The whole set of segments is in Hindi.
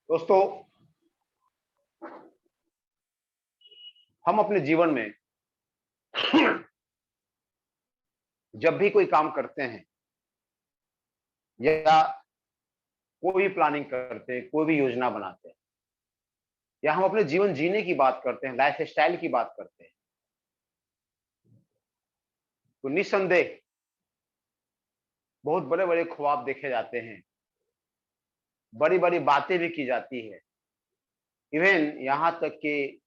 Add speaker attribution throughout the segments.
Speaker 1: दोस्तों, हम अपने जीवन में जब भी कोई काम करते हैं या कोई भी प्लानिंग करते हैं, कोई भी योजना बनाते हैं, या हम अपने जीवन जीने की बात करते हैं, लाइफ स्टाइल की बात करते हैं, तो निस्संदेह बहुत बड़े बड़े ख्वाब देखे जाते हैं, बड़ी बड़ी बातें भी की जाती है। इवन यहाँ तक कि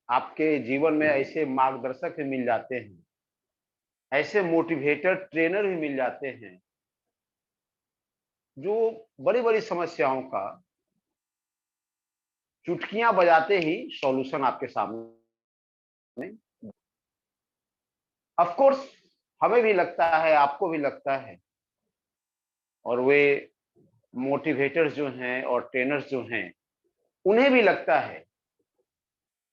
Speaker 1: आपके जीवन में ऐसे मार्गदर्शक भी मिल जाते हैं, ऐसे मोटिवेटर ट्रेनर भी मिल जाते हैं, जो बड़ी बड़ी समस्याओं का चुटकियां बजाते ही सॉल्यूशन आपके सामने। ऑफ कोर्स, हमें भी लगता है, आपको भी लगता है, और वे मोटिवेटर्स जो हैं और ट्रेनर्स जो हैं, उन्हें भी लगता है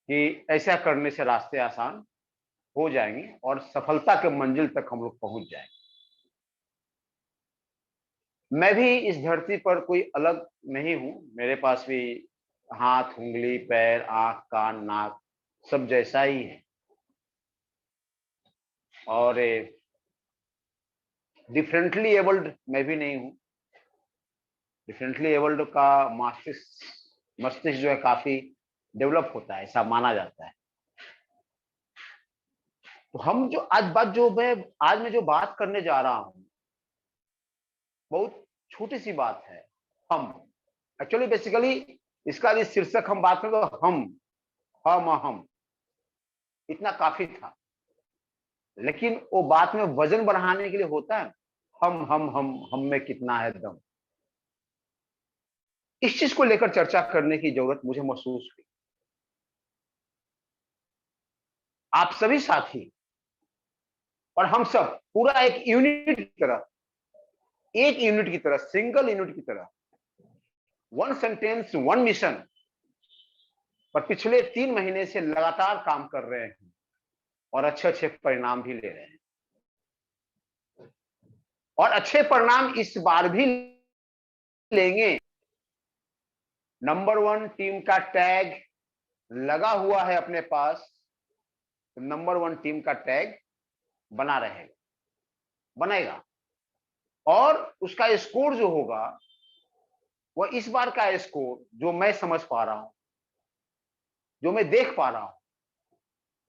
Speaker 1: कि ऐसा करने से रास्ते आसान हो जाएंगे और सफलता के मंजिल तक हम लोग पहुंच जाएंगे। मैं भी इस धरती पर कोई अलग नहीं हूं, मेरे पास भी हाथ, उंगली, पैर, आंख, कान, नाक सब जैसा ही है। और डिफरेंटली एबल्ड मैं भी नहीं हूं। डिफरेंटली एबल्ड का मस्तिष्क जो है काफी डेवलप होता है, ऐसा माना जाता है। तो हम जो आज मैं जो बात करने जा रहा हूं, बहुत छोटी सी बात है। हम एक्चुअली बेसिकली इसका भी शीर्षक हम बात करें तो हम इतना काफी था। लेकिन वो बात में वजन बढ़ाने के लिए होता है, हम में कितना है दम। इस चीज को लेकर चर्चा करने की जरूरत मुझे महसूस हुई। आप सभी साथी और हम सब पूरा एक यूनिट की तरह, एक यूनिट की तरह, सिंगल यूनिट की तरह, वन सेंटेंस वन मिशन पर पिछले 3 महीने से लगातार काम कर रहे हैं और अच्छे अच्छे परिणाम भी ले रहे हैं। और अच्छे परिणाम इस बार भी लेंगे। नंबर 1 टीम का टैग लगा हुआ है अपने पास, तो नंबर 1 टीम का टैग बना रहेगा, बनेगा। और उसका स्कोर जो होगा, वह इस बार का स्कोर जो मैं समझ पा रहा हूं, जो मैं देख पा रहा हूं,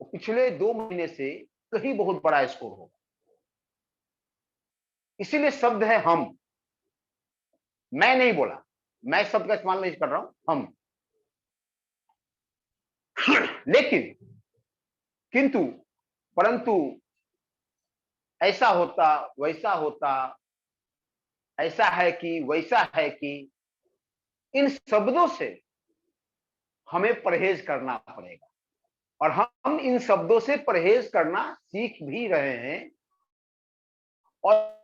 Speaker 1: वो पिछले 2 महीने से कहीं बहुत बड़ा स्कोर होगा। इसीलिए शब्द है हम। मैं नहीं बोला, मैं शब्द का इस्तेमाल नहीं कर रहा हूं, हम। लेकिन, किंतु, परंतु, ऐसा होता, वैसा होता, ऐसा है कि वैसा है कि, इन शब्दों से हमें परहेज करना पड़ेगा। और हम इन शब्दों से परहेज करना सीख भी रहे हैं। और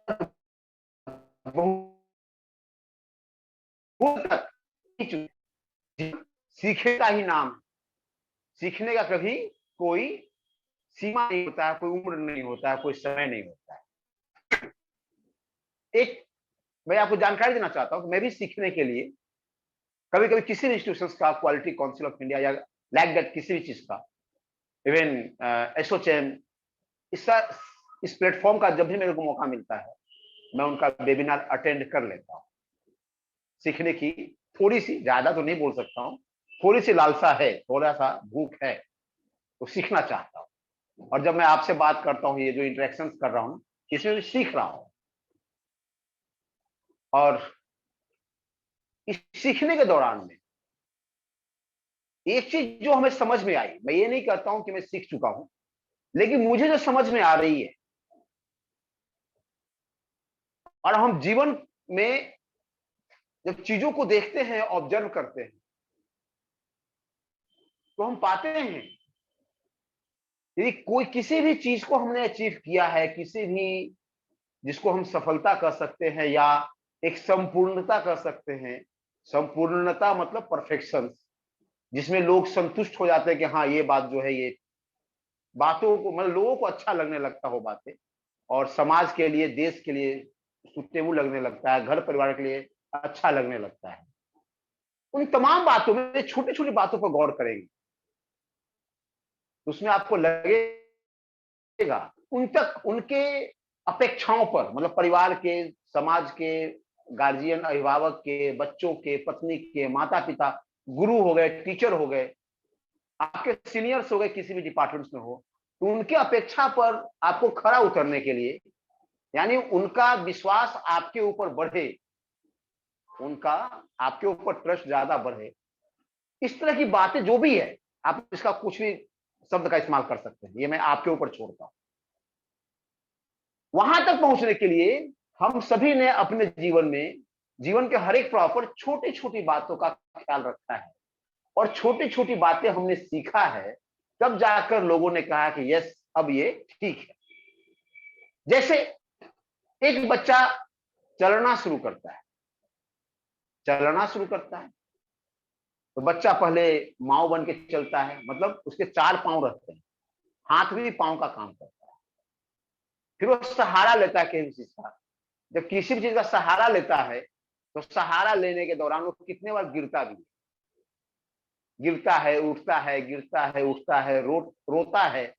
Speaker 1: सीखे का ही नाम। सीखने का कभी कोई सीमा नहीं होता है, कोई उम्र नहीं होता है, कोई समय नहीं होता है। एक मैं आपको जानकारी देना चाहता हूं कि मैं भी सीखने के लिए कभी कभी किसी भी इंस्टीट्यूशन का, क्वालिटी काउंसिल ऑफ इंडिया या लाइक दैट किसी भी चीज का, इवन एसोचैम, इस प्लेटफॉर्म का जब भी मेरे को मौका मिलता है, मैं उनका वेबिनार अटेंड कर लेता हूं। सीखने की थोड़ी सी, ज्यादा तो नहीं बोल सकता हूं, थोड़ी सी लालसा है, थोड़ा सा भूख है, तो सीखना चाहता हूं। और जब मैं आपसे बात करता हूं, ये जो इंटरेक्शन कर रहा हूं, इसमें भी सीख रहा हूं। और इस सीखने के दौरान में एक चीज जो हमें समझ में आई, मैं ये नहीं कहता हूं कि मैं सीख चुका हूं, लेकिन मुझे जो समझ में आ रही है, और हम जीवन में जब चीजों को देखते हैं, ऑब्जर्व करते हैं, तो हम पाते हैं यदि कोई किसी भी चीज को हमने अचीव किया है, किसी भी जिसको हम सफलता कह सकते हैं या एक संपूर्णता कह सकते हैं। संपूर्णता मतलब परफेक्शन, जिसमें लोग संतुष्ट हो जाते हैं कि हाँ, ये बात जो है, ये बातों को मतलब लोगों को अच्छा लगने लगता हो बातें, और समाज के लिए, देश के लिए सुटेबल लगने लगता है, घर परिवार के लिए अच्छा लगने लगता है। उन तमाम बातों में छोटी छोटी बातों पर गौर करेंगे, उसमें आपको लगेगा उन तक उनके अपेक्षाओं पर, मतलब परिवार के, समाज के, गार्जियन अभिभावक के, बच्चों के, पत्नी के, माता पिता, गुरु हो गए, टीचर हो गए, आपके सीनियर्स हो गए किसी भी डिपार्टमेंट्स में हो, तो उनके अपेक्षा पर आपको खरा उतरने के लिए, यानी उनका विश्वास आपके ऊपर बढ़े, उनका आपके ऊपर ट्रस्ट ज्यादा बढ़े, इस तरह की बातें जो भी है, आप इसका कुछ भी शब्द का इस्तेमाल कर सकते हैं, ये मैं आपके ऊपर छोड़ता हूं। वहां तक पहुंचने के लिए हम सभी ने अपने जीवन में, जीवन के हर एक पड़ाव पर छोटी छोटी बातों का ख्याल रखा है, और छोटी छोटी बातें हमने सीखा है, तब जाकर लोगों ने कहा कि यस, अब ये ठीक है। जैसे एक बच्चा चलना शुरू करता है, चलना शुरू करता है, तो बच्चा पहले माओ बन के चलता है, मतलब उसके 4 पांव रहते हैं, हाथ भी पांव का काम करता है। फिर वो सहारा लेता है किसी चीज का, जब किसी भी चीज का सहारा लेता है, तो सहारा लेने के दौरान वो कितने बार गिरता भी है, गिरता है, उठता है, गिरता है, उठता है, रोता है।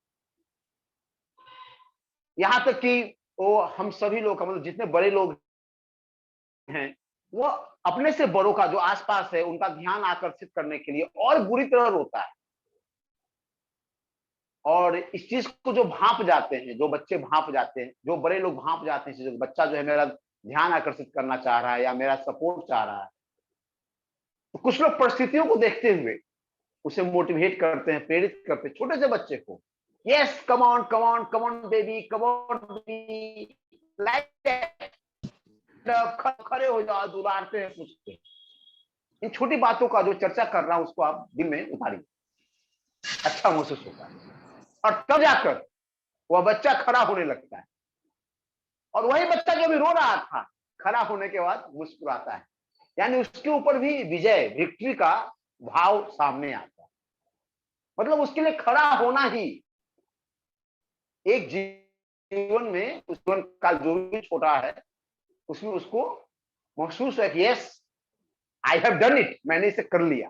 Speaker 1: यहां तक कि वो हम सभी लोग का, मतलब जितने बड़े लोग हैं, वो अपने से बड़ों का, जो आसपास है, उनका ध्यान आकर्षित करने के लिए और बुरी तरह रोता है। और इस चीज को जो भांप जाते हैं, जो बच्चे भांप जाते हैं, जो बड़े लोग भांप जाते हैं, जो बच्चा जो है मेरा ध्यान आकर्षित करना चाह रहा है या मेरा सपोर्ट चाह रहा है, तो कुछ लोग परिस्थितियों को देखते हुए उसे मोटिवेट करते हैं, प्रेरित करते हैं, छोटे से बच्चे को, yes, come on come on come on baby, come on baby, like खड़े हो जाओ, दुलारते हैं, पूछते हैं। इन छोटी बातों का जो चर्चा कर रहा हूं, उसको आप दिल में उतारिए, अच्छा महसूस होता है, और तब जाकर वह बच्चा खड़ा होने लगता है। और वही बच्चा जो भी रो रहा था, खड़ा होने के बाद मुस्कुराता है, यानी उसके ऊपर भी विजय, विक्ट्री का भाव सामने आता है। मतलब उसके लिए खड़ा होना ही एक जीवन में, उस जीवन काल जो भी छोटा है, उसमें उसको महसूस है कि yes, I have done it, मैंने इसे कर लिया,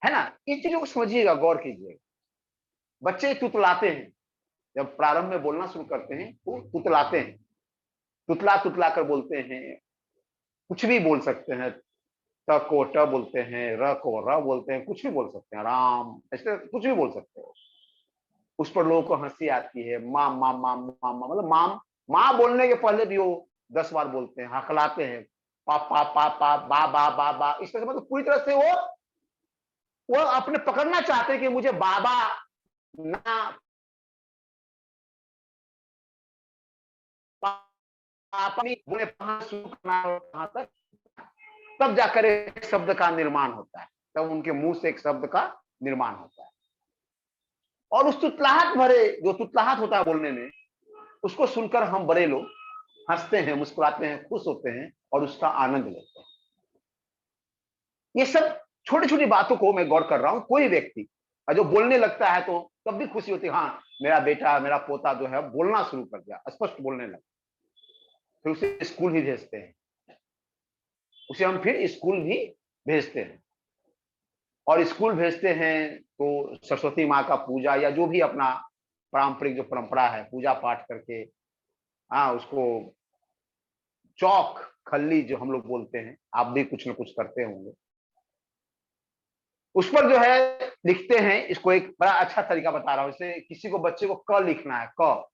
Speaker 1: है ना। इन चीजों को समझिएगा, गौर कीजिएगा। बच्चे तुतलाते हैं, जब प्रारंभ में बोलना शुरू करते हैं तो तुतलाते हैं, तुतला तुतला कर बोलते हैं, कुछ भी बोल सकते हैं, त को ट बोलते हैं, र को र बोलते हैं, कुछ भी बोल सकते हैं, राम, ऐसे कुछ भी बोल सकते हो। उस पर लोगों को हंसी आती है, माँ माँ माँ माँ माँ, मतलब माँ, माँ बोलने के पहले भी वो 10 बार बोलते हैं, हकलाते हैं, पा पा पा पा बा बा बा बा, इस तरह से, मतलब पूरी तरह से वो अपने पकड़ना चाहते हैं कि मुझे बाबा ना, पापा भी बोले, शुरू करना कहां तक, तब जाकर एक शब्द का निर्माण होता है, तब उनके मुंह से एक शब्द का निर्माण होता है। और उस तुतलाहट भरे, जो तुतलाहट होता है बोलने में, उसको सुनकर हम बड़े लोग हंसते हैं, मुस्कुराते हैं, खुश होते हैं और उसका आनंद लेते हैं। ये सब छोटी छोटी बातों को मैं गौर कर रहा हूं। कोई व्यक्ति जो बोलने लगता है तो तब भी खुशी होती है, हाँ मेरा बेटा, मेरा पोता जो है बोलना शुरू कर दिया, स्पष्ट बोलने लगा। फिर उसे स्कूल भी भेजते हैं, उसे हम फिर स्कूल भी भेजते हैं, और स्कूल भेजते हैं तो सरस्वती माँ का पूजा या जो भी अपना पारंपरिक जो परंपरा है, पूजा पाठ करके, हाँ, उसको चौक खल्ली जो हम लोग बोलते हैं, आप भी कुछ ना कुछ करते होंगे, उस पर जो है लिखते हैं। इसको एक बड़ा अच्छा तरीका बता रहा हूं, इससे किसी को, बच्चे को क लिखना है, क,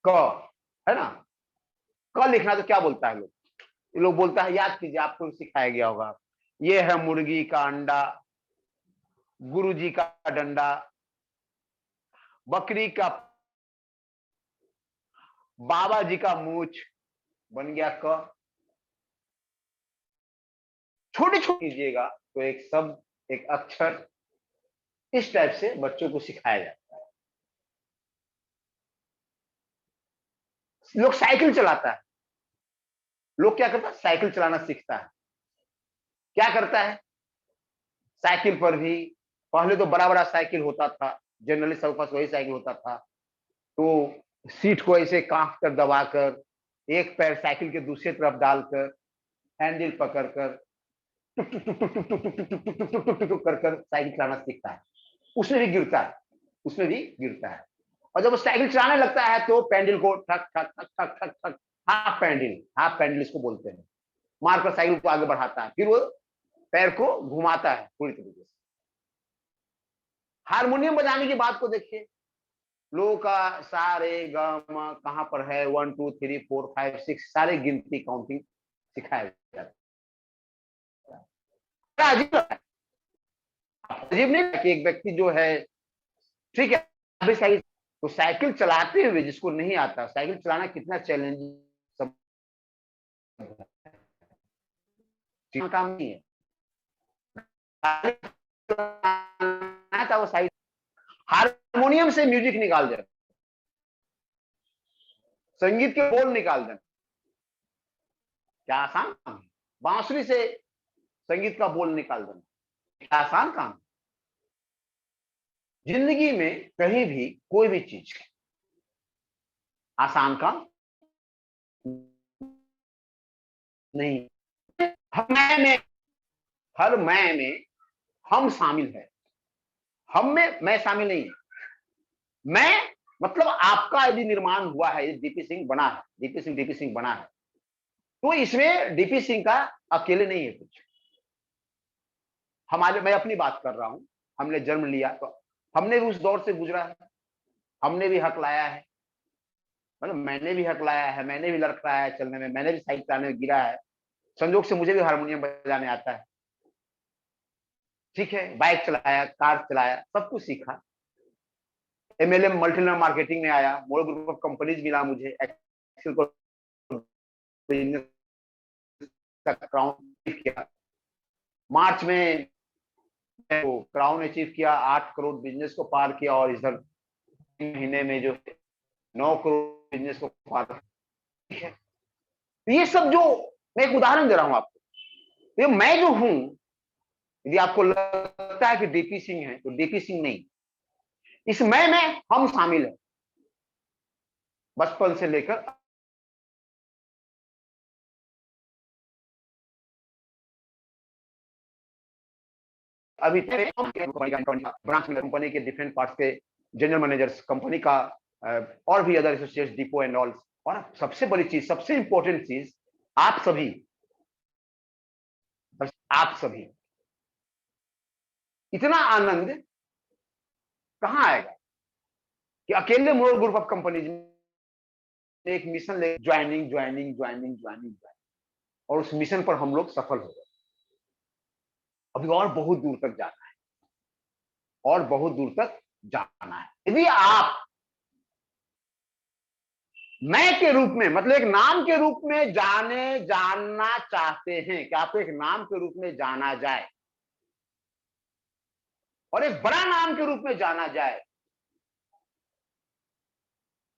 Speaker 1: क, है ना, क लिखना, तो क्या बोलता है लोग, ये लोग बोलता है, याद कीजिए, आपको सिखाया गया होगा, ये है मुर्गी का अंडा, गुरु जी का डंडा, बकरी का, बाबा जी का मूछ, बन गया क। छोटे छोटे कीजिएगा तो एक शब्द, एक अक्षर, इस टाइप से बच्चों को सिखाया जाता है। लोग साइकिल चलाता है, लोग क्या करता है, साइकिल चलाना सीखता है, क्या करता है, साइकिल पर भी, पहले तो बड़ा बड़ा साइकिल होता था, जनरली सबके पास वही साइकिल होता था, तो सीट को ऐसे कांख कर दबाकर, एक पैर साइकिल के दूसरी तरफ डालकर, हैंडल पकड़कर टुक टुक टुक टुक टुक टुक टुक टुक टुक टुक टुक टुक कर कर साइकिल चलाना सीखता है, उसमें भी गिरता है, उसमें भी गिरता है। और जब वो साइकिल चलाने लगता है तो पैंडल को ठक ठक ठक ठक ठक ठक, हाफ पैंडल इसको बोलते हैं, मारकर साइकिल को आगे बढ़ाता है, फिर वो पैर को घुमाता है पूरी तरीके से। हारमोनियम बजाने की बात को देखिए, लो का सा रे ग म कहां पर है, 1 2 3 4 5 6 सारे गिनती काउंटिंग सिखाया जाता है। अजीब है, अजीब नहीं है कि एक व्यक्ति जो है, ठीक है अभी साइकिल, तो साइकिल चलाते हुए जिसको नहीं आता, साइकिल चलाना कितना चैलेंजिंग सब काम नहीं है, था वो साइकिल, हारमोनियम से म्यूजिक निकाल देना, संगीत के बोल निकाल देना, क्या आसान काम है। बांसुरी से संगीत का बोल निकाल देना क्या आसान काम। जिंदगी में कहीं भी कोई भी चीज आसान काम नहीं। हर मैं में हम शामिल है, हम में मैं शामिल नहीं है। मैं मतलब आपका यदि निर्माण हुआ है, डीपी सिंह बना है, डीपी सिंह बना है, तो इसमें डीपी सिंह का अकेले नहीं है कुछ। हमारे, मैं अपनी बात कर रहा हूं, हमने जन्म लिया तो हमने भी उस दौर से गुजरा है, हमने भी हक लाया है, मतलब मैंने भी हक लाया है, मैंने भी लड़खड़ाया है चलने में, मैंने भी साइकिल चलाने में गिरा है, संजोग से मुझे भी हारमोनियम बजाने आता है, ठीक है, बाइक चलाया, कार चलाया, सब कुछ सीखा। एमएलएम मल्टीलेवल मार्केटिंग में आया, मोर ग्रुप ऑफ कंपनीज मिला मुझे, एक्सेल को बिजनेस का क्राउन किया, मार्च में तो क्राउन अचीव किया, 8 करोड़ बिजनेस को पार किया, और इधर महीने में जो 9 करोड़ बिजनेस को पार, ठीक है। ये सब जो मैं एक उदाहरण दे रहा हूं आपको, ये मैं जो हूं, यदि आपको लगता है कि डीपी सिंह है तो डीपी सिंह नहीं, इस मैं में हम शामिल है, बचपन से लेकर अभी ब्रांच कंपनी के डिफरेंट पार्ट्स के जनरल मैनेजर्स, कंपनी का और भी other associates, depot and all. और सबसे बड़ी चीज, सबसे इंपॉर्टेंट चीज, आप सभी, बस आप सभी, इतना आनंद कहां आएगा कि अकेले मोर ग्रुप ऑफ कंपनीज ने एक मिशन ले, ज्वाइनिंग ज्वाइनिंग ज्वाइनिंग ज्वाइनिंग, और उस मिशन पर हम लोग सफल हो गए। अभी और बहुत दूर तक जाना है, और बहुत दूर तक जाना है। यदि आप मैं के रूप में, मतलब एक नाम के रूप में जानना चाहते हैं कि आपको एक नाम के रूप में जाना जाए, और एक बड़ा नाम के रूप में जाना जाए,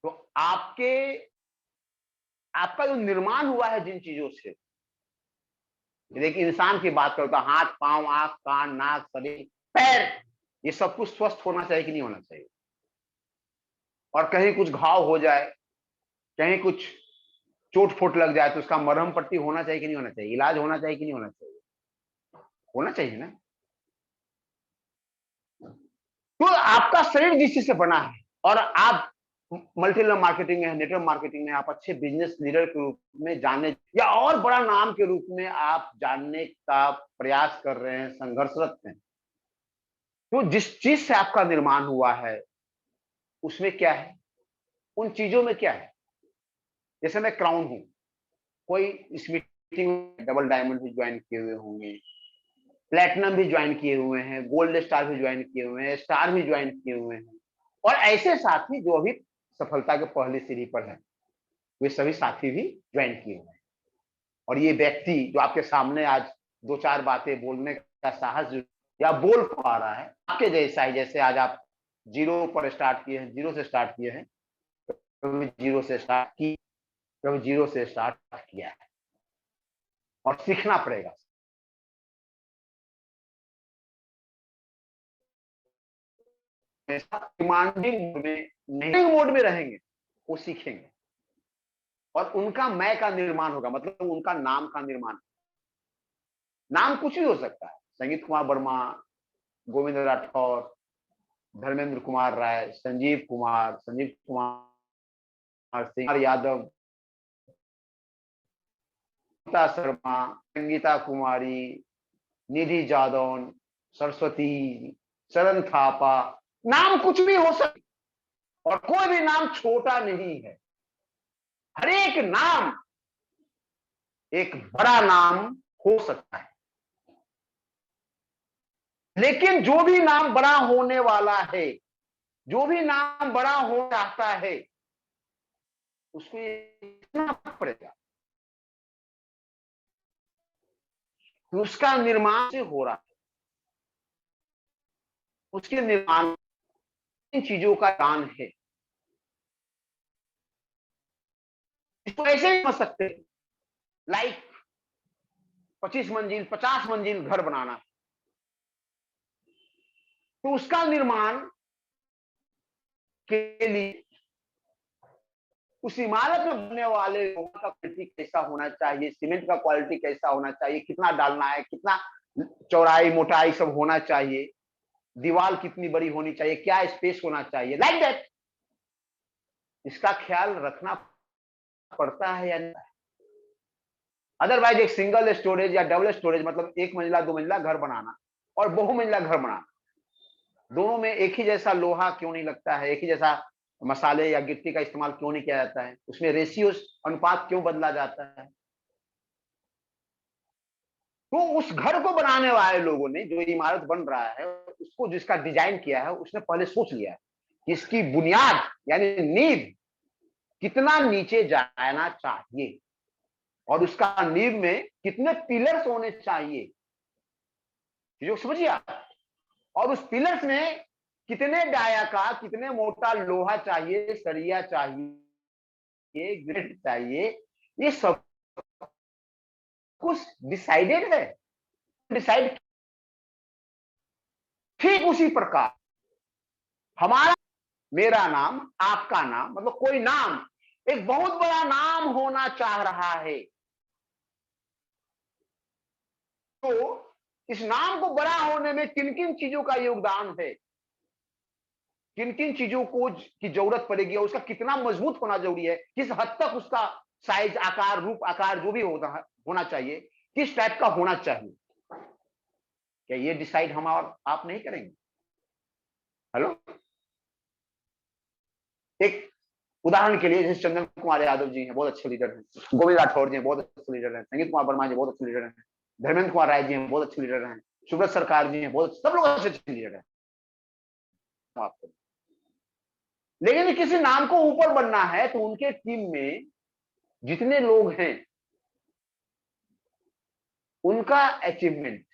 Speaker 1: तो आपका जो निर्माण हुआ है जिन चीजों से, देखिए इंसान की बात करो तो हाथ, पांव, आंख, कान, नाक, शरीर, पैर, ये सब कुछ स्वस्थ होना चाहिए कि नहीं होना चाहिए। और कहीं कुछ घाव हो जाए, कहीं कुछ चोट फोट लग जाए, तो उसका मरहम पट्टी होना चाहिए कि नहीं होना चाहिए, इलाज होना चाहिए कि नहीं होना चाहिए, होना चाहिए ना। तो आपका शरीर जिस चीज से बना है, और आप मल्टी लेवल मार्केटिंग में, नेटवर्क मार्केटिंग में आप अच्छे बिजनेस लीडर के रूप में जानने, या और बड़ा नाम के रूप में आप जानने का प्रयास कर रहे हैं, संघर्षरत हैं, तो जिस चीज से आपका निर्माण हुआ है उसमें क्या है, उन चीजों में क्या है। जैसे मैं क्राउन हूं, कोई इस मीटिंग में डबल डायमंड भी ज्वाइन किए हुए होंगे, प्लेटिनम भी ज्वाइन किए हुए हैं, गोल्ड स्टार भी ज्वाइन किए हुए हैं, स्टार भी ज्वाइन किए हुए हैं, और ऐसे साथी जो अभी सफलता के पहली सीढ़ी पर है, वे सभी साथी भी ज्वाइन किए हुए हैं। और ये व्यक्ति जो आपके सामने आज दो चार बातें बोलने का साहस या बोल पा रहा है, आपके जैसा ही, जैसे आज आप जीरो पर स्टार्ट किए हैं, जीरो से स्टार्ट किए हैं, कभी जीरो से स्टार्ट की, कभी जीरो से स्टार्ट किया है, और सीखना पड़ेगा। डिमांडिंग मोड में नहीं, मोड में रहेंगे, वो सीखेंगे, और उनका मैं का निर्माण होगा, मतलब उनका नाम का निर्माण। नाम कुछ भी हो सकता है, संगीत कुमार वर्मा, गोविंद राठौर, धर्मेंद्र कुमार राय, संजीव कुमार सिंह यादव, गीता शर्मा, संगीता कुमारी, निधि जादौन, सरस्वती, शरण थापा, नाम कुछ भी हो सकता और कोई भी नाम छोटा नहीं है। हर एक नाम एक बड़ा नाम हो सकता है, लेकिन जो भी नाम बड़ा होने वाला है, जो भी नाम बड़ा हो चाहता है, उसको इतना पड़ेगा। तो उसका निर्माण से हो रहा है, उसके निर्माण इन चीजों का दान है। इसको ऐसे ही समझ सकते हैं, लाइक 25 मंजिल 50 मंजिल घर बनाना, तो उसका निर्माण के लिए उस इमारत में बनने वाले लोगों का क्वालिटी कैसा होना चाहिए, सीमेंट का क्वालिटी कैसा होना चाहिए, कितना डालना है, कितना चौड़ाई मोटाई सब होना चाहिए, दीवार कितनी बड़ी होनी चाहिए, क्या स्पेस होना चाहिए, लाइक दैट, इसका ख्याल रखना पड़ता है या नहीं। अदरवाइज एक सिंगल स्टोरेज या डबल स्टोरेज, मतलब एक मंजिला 2 मंजिला घर बनाना और बहुमंजिला घर बनाना, दोनों में एक ही जैसा लोहा क्यों नहीं लगता है, एक ही जैसा मसाले या गिट्टी का इस्तेमाल क्यों नहीं किया जाता है, उसमें रेशियो अनुपात क्यों बदला जाता है। तो उस घर को बनाने वाले लोगों ने, जो इमारत बन रहा है उसको, जिसका डिजाइन किया है, उसने पहले सोच लिया है कि इसकी बुनियाद यानी नींव कितना नीचे जाना चाहिए और उसका नींव में कितने पिलर्स होने चाहिए, जो समझिए आप, और उस पिलर्स में कितने डाया का, कितने मोटा लोहा चाहिए, सरिया चाहिए, ग्रिड चाहिए, ये सब कुछ डिसाइडेड है, डिसाइड। ठीक उसी प्रकार हमारा, मेरा नाम, आपका नाम, मतलब कोई नाम एक बहुत बड़ा नाम होना चाह रहा है, तो इस नाम को बड़ा होने में किन किन चीजों का योगदान है, किन किन चीजों को की जरूरत पड़ेगी और उसका कितना मजबूत होना जरूरी है, किस हद तक उसका साइज, आकार, रूप, आकार जो भी होना चाहिए, किस टाइप का होना चाहिए, क्या ये डिसाइड हम और आप नहीं करेंगे? हेलो, एक उदाहरण के लिए, जैसे चंदन कुमार यादव जी हैं, बहुत अच्छे लीडर हैं, गोविंद राठौर जी हैं, बहुत अच्छे लीडर हैं, संगीत कुमार वर्मा जी बहुत अच्छे लीडर हैं, धर्मेंद्र कुमार राय जी हैं, बहुत अच्छे लीडर हैं, सुब्रत सरकार जी हैं, बहुत, सब लोग अच्छे अच्छे लीडर हैं आपको। लेकिन किसी नाम को ऊपर बनना है तो उनके टीम में जितने लोग हैं, उनका अचीवमेंट,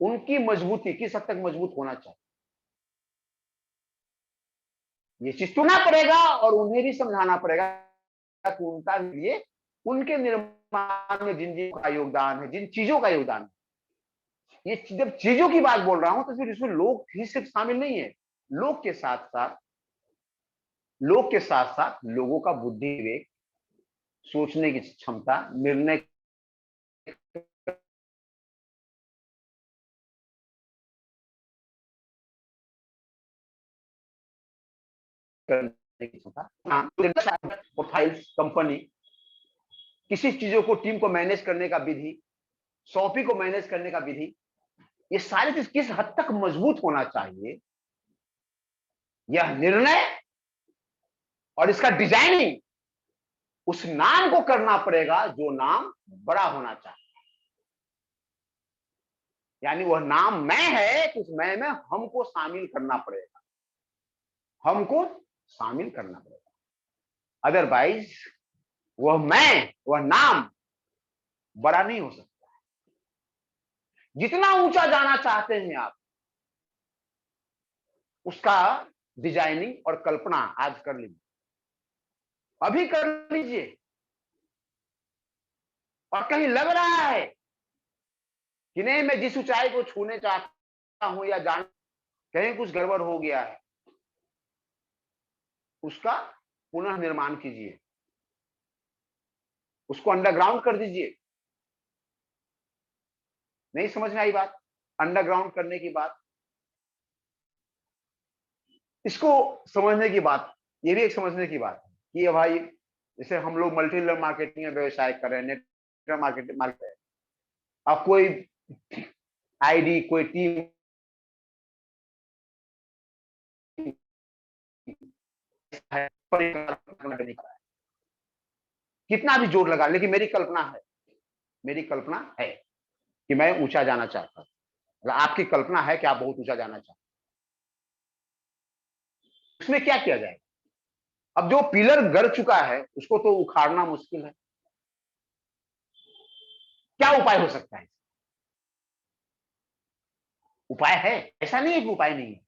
Speaker 1: उनकी मजबूती किस हद तक मजबूत होना चाहिए, ये चीज सुनना पड़ेगा और उन्हें भी समझाना पड़ेगा कि उनका लिए, उनके निर्माण में जिन चीजों का योगदान है, जिन चीजों का योगदान है, ये जब चीजों की बात बोल रहा हूं तो फिर इसमें लोग ही सिर्फ शामिल नहीं है, लोग के साथ साथ, लोग के साथ साथ लोगों का बुद्धि विवेक, सोचने की क्षमता, निर्णय करने की क्षमता, प्रोफाइल्स, कंपनी, किसी चीजों को, टीम को मैनेज करने का विधि, सौंपी को मैनेज करने का विधि, ये सारी चीज किस हद तक मजबूत होना चाहिए, यह निर्णय और इसका डिजाइनिंग उस नाम को करना पड़ेगा जो नाम बड़ा होना चाहिए। यानी वह नाम मैं है तो उस मैं में हमको शामिल करना पड़ेगा, हमको शामिल करना पड़ेगा, अदरवाइज वह मैं, वह नाम बड़ा नहीं हो सकता। जितना ऊंचा जाना चाहते हैं आप, उसका डिजाइनिंग और कल्पना आज कर लीजिए, अभी कर लीजिए, और कहीं लग रहा है कि नहीं मैं जिस ऊंचाई को छूने चाहता हूं या जान, कहीं कुछ गड़बड़ हो गया है, उसका पुनः निर्माण कीजिए, उसको अंडरग्राउंड कर दीजिए, नहीं समझ में आई बात? अंडरग्राउंड करने की बात, इसको समझने की बात, ये भी एक समझने की बात है कि ये भाई जैसे हम लोग मल्टी लेवल मार्केटिंग में व्यवसाय कर रहे हैं, नेटवर्क मार्केट, अब कोई आईडी, कोई टीम कितना भी जोर लगा, लेकिन मेरी कल्पना है कि मैं ऊंचा जाना चाहता हूं। मतलब आपकी कल्पना है कि आप बहुत ऊंचा जाना चाहते हैं, उसमें क्या किया जाए? अब जो पिलर गड़ चुका है उसको तो उखाड़ना मुश्किल है। क्या उपाय हो सकता है? उपाय है, ऐसा नहीं है कि उपाय नहीं है।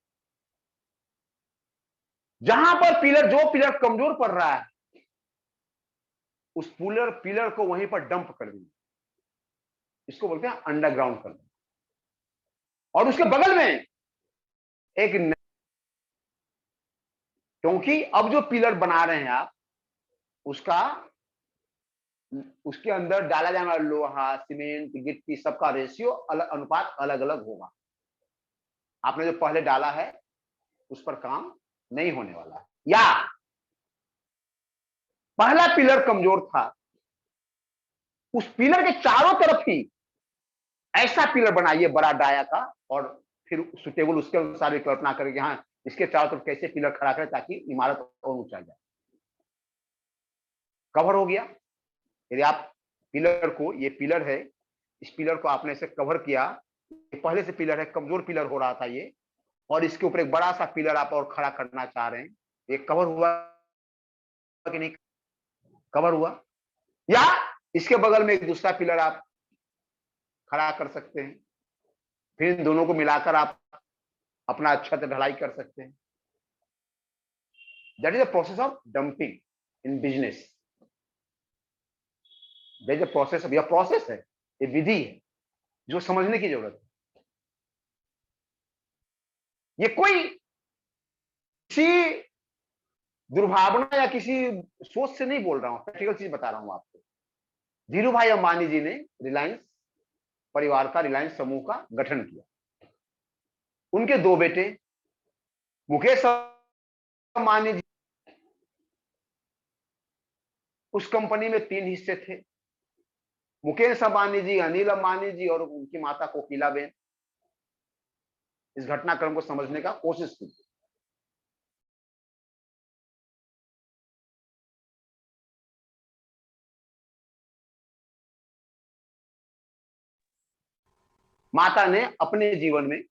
Speaker 1: जहां पर जो पिलर कमजोर पड़ रहा है, उस पिलर को वहीं पर डंप कर देंगे, इसको बोलते हैं अंडरग्राउंड करना। और उसके बगल में एक, क्योंकि अब जो पिलर बना रहे हैं आप, उसके अंदर डाला जाने वाला लोहा, सीमेंट, गिट्टी, सबका रेशियो अनुपात अलग अलग होगा। आपने जो पहले डाला है उस पर काम नहीं होने वाला है। या पहला पिलर कमजोर था, उस पिलर के चारों तरफ ही ऐसा पिलर बनाइए बड़ा डाया का, और फिर सुटेबल उसके अनुसार कल्पना करें कि हाँ इसके चारों तरफ कैसे पिलर खड़ा करें ताकि इमारत और ऊंचा जाए। कवर हो गया। यदि आप पिलर को, ये पिलर है, इस पिलर को आपने इसे कवर किया, पहले से पिलर है, कमजोर पिलर हो रहा था ये, और इसके ऊपर एक बड़ा सा पिलर आप और खड़ा करना चाह रहे हैं, ये कवर हुआ कि नहीं? कवर हुआ। या इसके बगल में एक दूसरा पिलर आप खड़ा कर सकते हैं, फिर इन दोनों को मिलाकर आप अपना छत ढलाई कर सकते हैं। That is the process of dumping in business. That is the process, यह प्रोसेस है, ये विधि है जो समझने की जरूरत है। ये कोई किसी दुर्भावना या किसी सोच से नहीं बोल रहा हूं, प्रैक्टिकल चीज बता रहा हूं आपको। धीरू भाई अंबानी जी ने रिलायंस परिवार का, रिलायंस समूह का गठन किया। उनके दो बेटे, मुकेश अंबानी जी, उस कंपनी में 3 हिस्से थे। मुकेश अंबानी जी, अनिल अंबानी जी और उनकी माता कोकिलाबेन। इस घटनाक्रम को समझने का कोशिश कीजिए। माता ने अपने जीवन में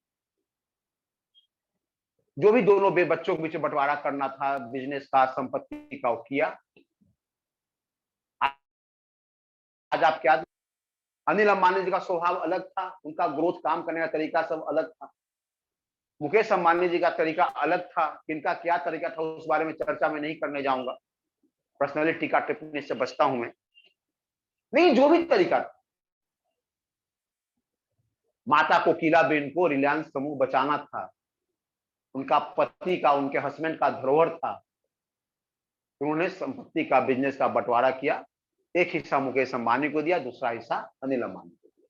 Speaker 1: जो भी दोनों बच्चों के बीच बंटवारा करना था, बिजनेस का, संपत्ति का, किया। आज आप क्या, अनिल अंबानी जी का स्वभाव अलग था, उनका ग्रोथ, काम करने का तरीका सब अलग था। मुकेश अंबानी जी का तरीका अलग था, किनका क्या तरीका था उस बारे में चर्चा में नहीं करने जाऊंगा, पर्सनली टीका टिप्पणी से बचता हूं मैं। नहीं, जो भी तरीका था, माता कोकिलाबेन को रिलायंस समूह बचाना था, उनका पति का, उनके हस्बैंड का धरोहर था। उन्होंने संपत्ति का, बिजनेस का बंटवारा किया। एक हिस्सा मुकेश अंबानी को दिया, दूसरा हिस्सा अनिल अंबानी को दिया।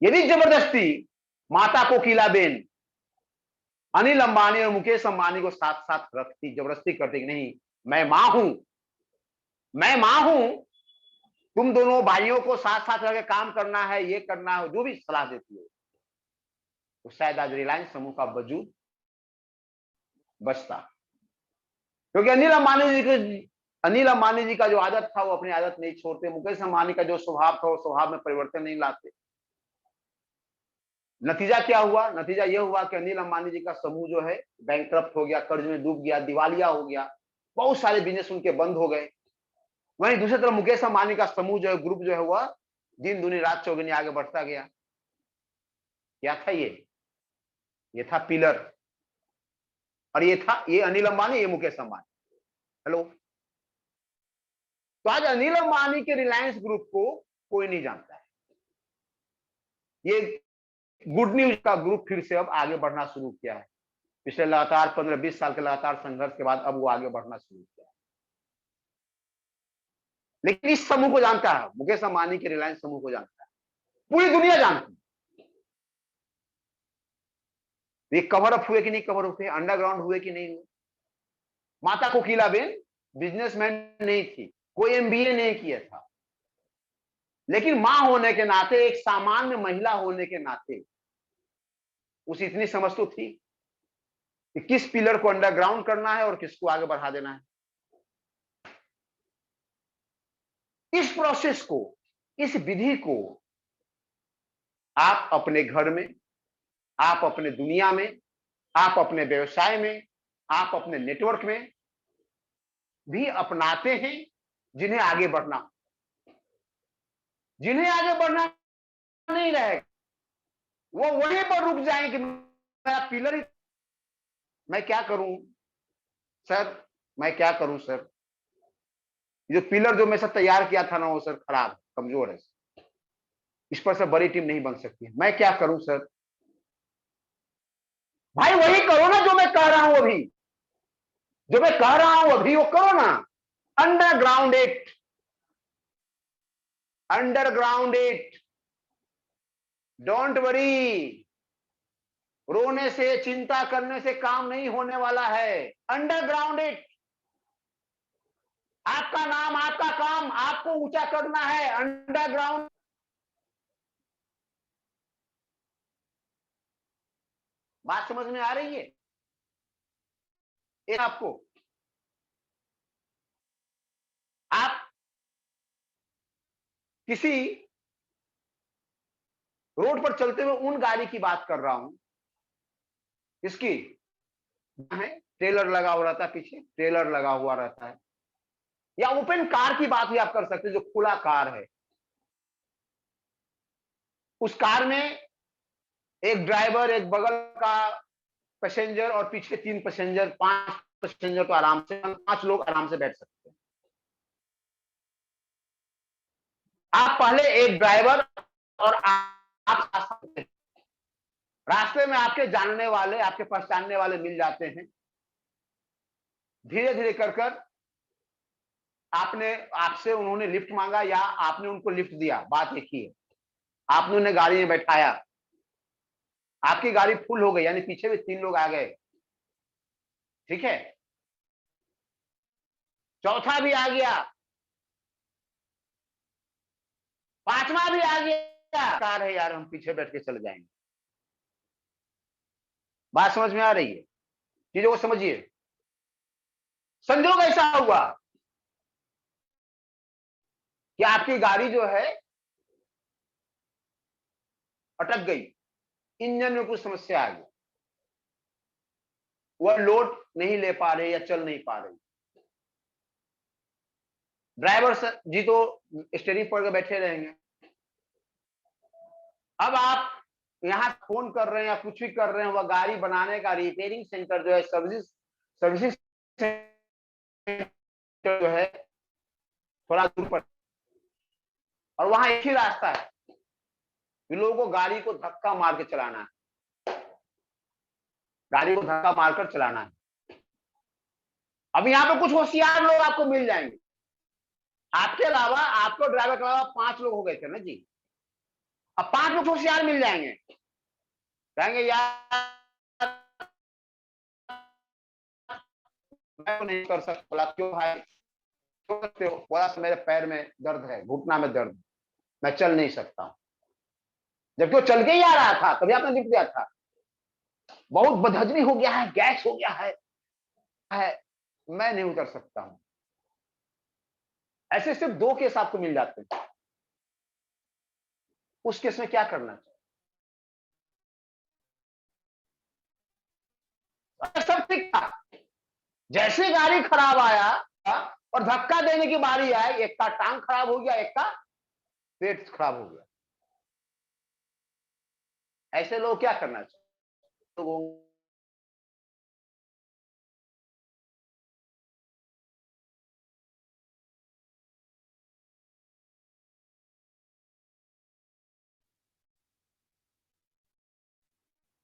Speaker 1: यदि जबरदस्ती माता कोकिलाबेन अनिल अंबानी और मुकेश अंबानी को साथ साथ रखती, जबरदस्ती करती कि नहीं मैं मां हूं, तुम दोनों भाइयों को साथ साथ रह काम करना है, ये करना है, जो भी सलाह देती है, तो शायद आज रिलायंस समूह का वजूद बचता। क्योंकि अनिल अंबानी जी का जो आदत था वो अपनी आदत नहीं छोड़ते, मुकेश अंबानी का जो स्वभाव था वो स्वभाव में परिवर्तन नहीं लाते। नतीजा क्या हुआ? नतीजा यह हुआ कि अनिल अंबानी जी का समूह जो है बैंकक्रप्ट हो गया, कर्ज में डूब गया, दिवालिया हो गया, बहुत सारे बिजनेस उनके बंद हो गए। वहीं दूसरी तरफ मुकेश अंबानी का समूह जो है, ग्रुप जो है, वह दिन दुनी रात चौगुनी आगे बढ़ता गया। क्या था ये था पिलर। और ये अनिल अंबानी, ये मुकेश अंबानी। हेलो। तो आज अनिल अंबानी के रिलायंस ग्रुप को कोई नहीं जानता है। ये गुड न्यूज का ग्रुप फिर से अब आगे बढ़ना शुरू किया है। पिछले लगातार 15-20 साल के लगातार संघर्ष के बाद अब वो आगे बढ़ना शुरू किया है। लेकिन इस समूह को जानता है, मुकेश अंबानी के रिलायंस समूह को जानता है। पूरी दुनिया जानती। ये कवर अप हुए कि नहीं कवर अप हुए, अंडरग्राउंड हुए कि नहीं हुए। माता कोकिलाबेन बिजनेसमैन नहीं थी, कोई एमबीए नहीं किया था, लेकिन मां होने के नाते, एक सामान्य महिला होने के नाते उसे इतनी समझ तो थी कि किस पिलर को अंडरग्राउंड करना है और किसको आगे बढ़ा देना है। इस प्रोसेस को, इस विधि को आप अपने घर में, आप अपने दुनिया में, आप अपने व्यवसाय में, आप अपने नेटवर्क में भी अपनाते हैं। जिन्हें आगे बढ़ना, जिन्हें आगे बढ़ना नहीं रहेगा, वो वहीं पर रुक जाएंगे कि मेरा पिलर ही, मैं क्या करूं सर, मैं क्या करूं सर, जो पिलर जो मैं सब तैयार किया था ना वो सर खराब, कमजोर है, इस पर से बड़ी टीम नहीं बन सकती, मैं क्या करूं सर। भाई वही करो ना जो मैं कह रहा हूं अभी, जो मैं कह रहा हूं अभी वो करो ना। Underground it, underground it, don't worry. रोने से, चिंता करने से काम नहीं होने वाला है। Underground it. आपका नाम, आपका काम, आपको ऊंचा करना है। अंडरग्राउंड। बात समझ में आ रही है ये आपको? आप किसी रोड पर चलते हुए उन गाड़ी की बात कर रहा हूं, इसकी है ट्रेलर लगा हुआ रहता है, पीछे ट्रेलर लगा हुआ रहता है, या ओपन कार की बात भी आप कर सकते हैं, जो खुला कार है। उस कार में एक ड्राइवर, एक बगल का पैसेंजर और पीछे 3 पैसेंजर, 5 पैसेंजर तो आराम से, 5 लोग आराम से बैठ सकते हैं। आप पहले एक ड्राइवर और आप रास्ते में आपके जानने वाले, आपके पहचानने वाले मिल जाते हैं। धीरे धीरे कर कर आपने, आपसे उन्होंने लिफ्ट मांगा या आपने उनको लिफ्ट दिया, बात एक ही है। आपने उन्हें गाड़ी में बैठाया, आपकी गाड़ी फुल हो गई, यानी पीछे भी 3 लोग आ गए, ठीक है, चौथा भी आ गया, 5वां भी आ गया, कार है यार, हम पीछे बैठ के चले जाएंगे। बात समझ में आ रही है? चीजों को समझिए। संजोग ऐसा हुआ कि आपकी गाड़ी जो है अटक गई, इंजन में कुछ समस्या आ गई, वह लोड नहीं ले पा रहे या चल नहीं पा रही। ड्राइवर जी तो स्टीयरिंग पकड़ के बैठे रहेंगे। अब आप यहां फोन कर रहे हैं या कुछ भी कर रहे हैं, वह गाड़ी बनाने का रिपेयरिंग सेंटर जो है, सर्विसिंग सेंटर जो है थोड़ा दूर पर, और वहां एक ही रास्ता है कि लोगों को गाड़ी को धक्का मार के चलाना है, गाड़ी को धक्का मारकर चलाना है। अब यहाँ पे कुछ होशियार लोग आपको मिल जाएंगे, आपके अलावा, आपको ड्राइवर के अलावा 5 लोग हो गए थे ना जी। अब 5 लोग होशियार मिल जाएंगे, कहेंगे यार मैं तो नहीं कर सकता। बोला क्यों भाई, क्यों करते हो? बोला मेरे पैर में दर्द है, घुटना में दर्द, मैं चल नहीं सकता हूं। जबकि वो चल के ही आ रहा था, तभी आपने लिख दिया था। बहुत बदहजमी हो गया है, गैस हो गया है, मैं नहीं उतर सकता हूं। ऐसे सिर्फ 2 केस आपको मिल जाते हैं। उस केस में क्या करना चाहिए? सब ठीक था, जैसे गाड़ी खराब आया और धक्का देने की बारी आई, एक का टांग खराब हो गया, एक का पेट खराब हो गया। ऐसे लोग क्या करना चाहिए? तो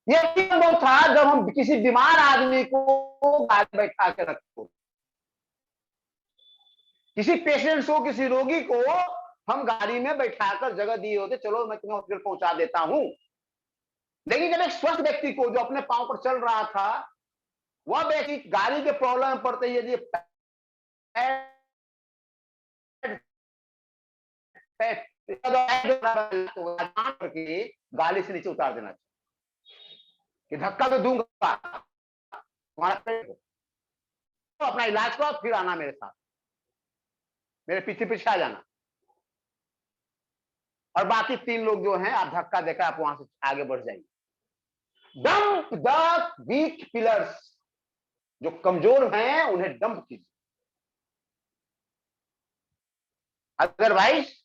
Speaker 1: ये वो था जब हम किसी बीमार आदमी को गाड़ी बैठा के रखो, किसी पेशेंट को, किसी रोगी को हम गाड़ी में बैठाकर जगह दिए होते, चलो मैं तुम्हें हॉस्पिटल पहुंचा देता हूं। लेकिन जब एक स्वस्थ व्यक्ति को जो अपने पांव पर चल रहा था, वह व्यक्ति गाड़ी के प्रॉब्लम में पड़ते ही यदि करके गाड़ी से नीचे उतार देना चाहिए कि धक्का तो दूंगा, तुम्हारा पेट तो अपना इलाज करो, फिर आना मेरे साथ, मेरे पीछे पीछे आ जाना। और बाकी 3 लोग जो हैं, आप धक्का देकर आप वहां से आगे बढ़ जाइए। डंप द वीक पिलर्स, जो कमजोर हैं उन्हें डंप कीजिए। अदरवाइज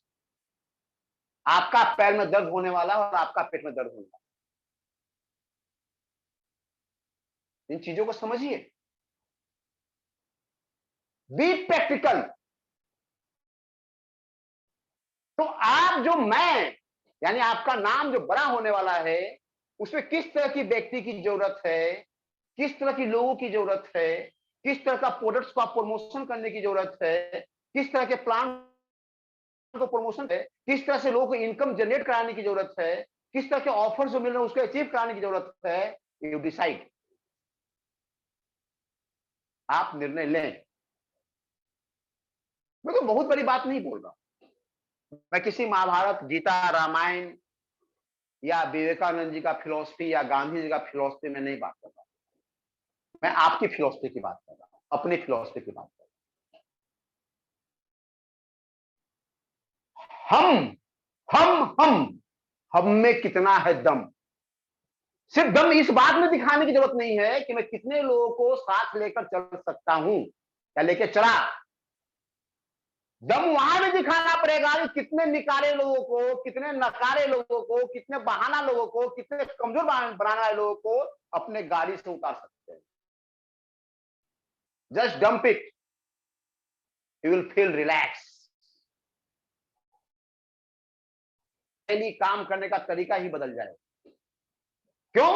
Speaker 1: आपका पैर में दर्द होने वाला और आपका पेट में दर्द होगा। इन चीजों को समझिए। Be practical. तो आप जो मैं, यानी आपका नाम जो बड़ा होने वाला है, उसमें किस तरह की व्यक्ति की जरूरत है, किस तरह की लोगों की जरूरत है, किस तरह का प्रोडक्ट्स का प्रमोशन करने की जरूरत है, किस तरह के प्लान को प्रमोशन है, किस तरह से लोगों को इनकम जनरेट कराने की जरूरत है, किस तरह के ऑफर जो मिल रहे हैं उसको अचीव कराने की जरूरत है, यू डिसाइड। आप निर्णय लें। मैं तो बहुत बड़ी बात नहीं बोल रहा, मैं किसी महाभारत, गीता, रामायण या विवेकानंद जी का फिलॉसफी या गांधी जी का फिलॉसफी में नहीं बात कर रहा, मैं आपकी फिलॉसफी की बात कर रहा हूं, अपनी फिलॉसफी की बात कर रहा हूं। हम में कितना है दम। सिर्फ दम इस बात में दिखाने की जरूरत नहीं है कि मैं कितने लोगों को साथ लेकर चल सकता हूं या लेकर चला। दम वहां भी दिखाना पड़ेगा कि कितने निकारे लोगों को, कितने नकारे लोगों को, कितने बहाना लोगों को, कितने कमजोर बनाने वाले लोगों को अपने गाड़ी से उतार सकते हैं। Just dump it, you will feel relax. काम करने का तरीका ही बदल जाएगा। क्यों?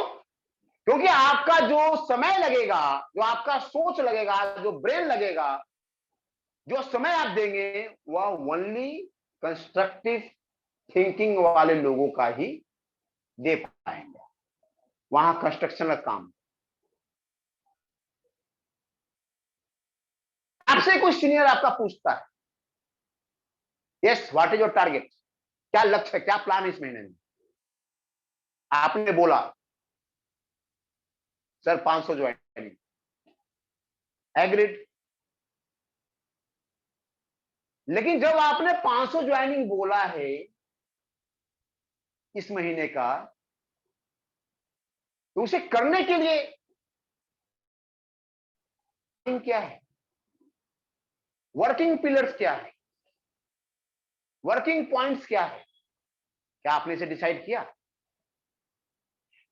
Speaker 1: क्योंकि आपका जो समय लगेगा, जो आपका सोच लगेगा, जो ब्रेन लगेगा, जो समय आप देंगे, वह ओनली कंस्ट्रक्टिव थिंकिंग वाले लोगों का ही दे पाएंगे। वहां कंस्ट्रक्शन का काम। आपसे कोई सीनियर आपका पूछता है, yes what is your target, क्या लक्ष्य है, क्या प्लान इस महीने में? आपने बोला सर 500 ज्वाइनिंग। एग्रीड। लेकिन जब आपने 500 ज्वाइनिंग बोला है इस महीने का, तो उसे करने के लिए क्या है, वर्किंग पिलर्स क्या है, वर्किंग पॉइंट्स क्या है, क्या आपने इसे डिसाइड किया?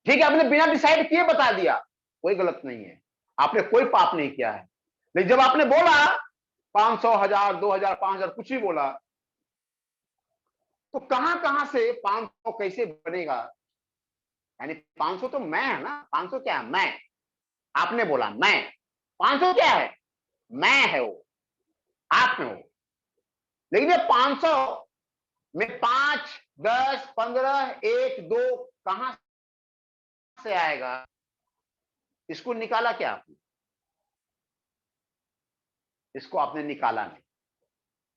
Speaker 1: ठीक है, आपने बिना डिसाइड किए बता दिया, कोई गलत नहीं है, आपने कोई पाप नहीं किया है। लेकिन जब आपने बोला 500, 1000, 2000, 5000 कुछ भी बोला, तो कहां कहां से 500 कैसे बनेगा? यानी 500 तो मैं है ना, 500 क्या है? मैं। आपने बोला मैं, 500 क्या है? मैं है वो, आप में हो। लेकिन ये 500 में 5, 10, 15, 1, 2 कहां से आएगा? इसको निकाला क्या आपने? इसको आपने निकाला नहीं।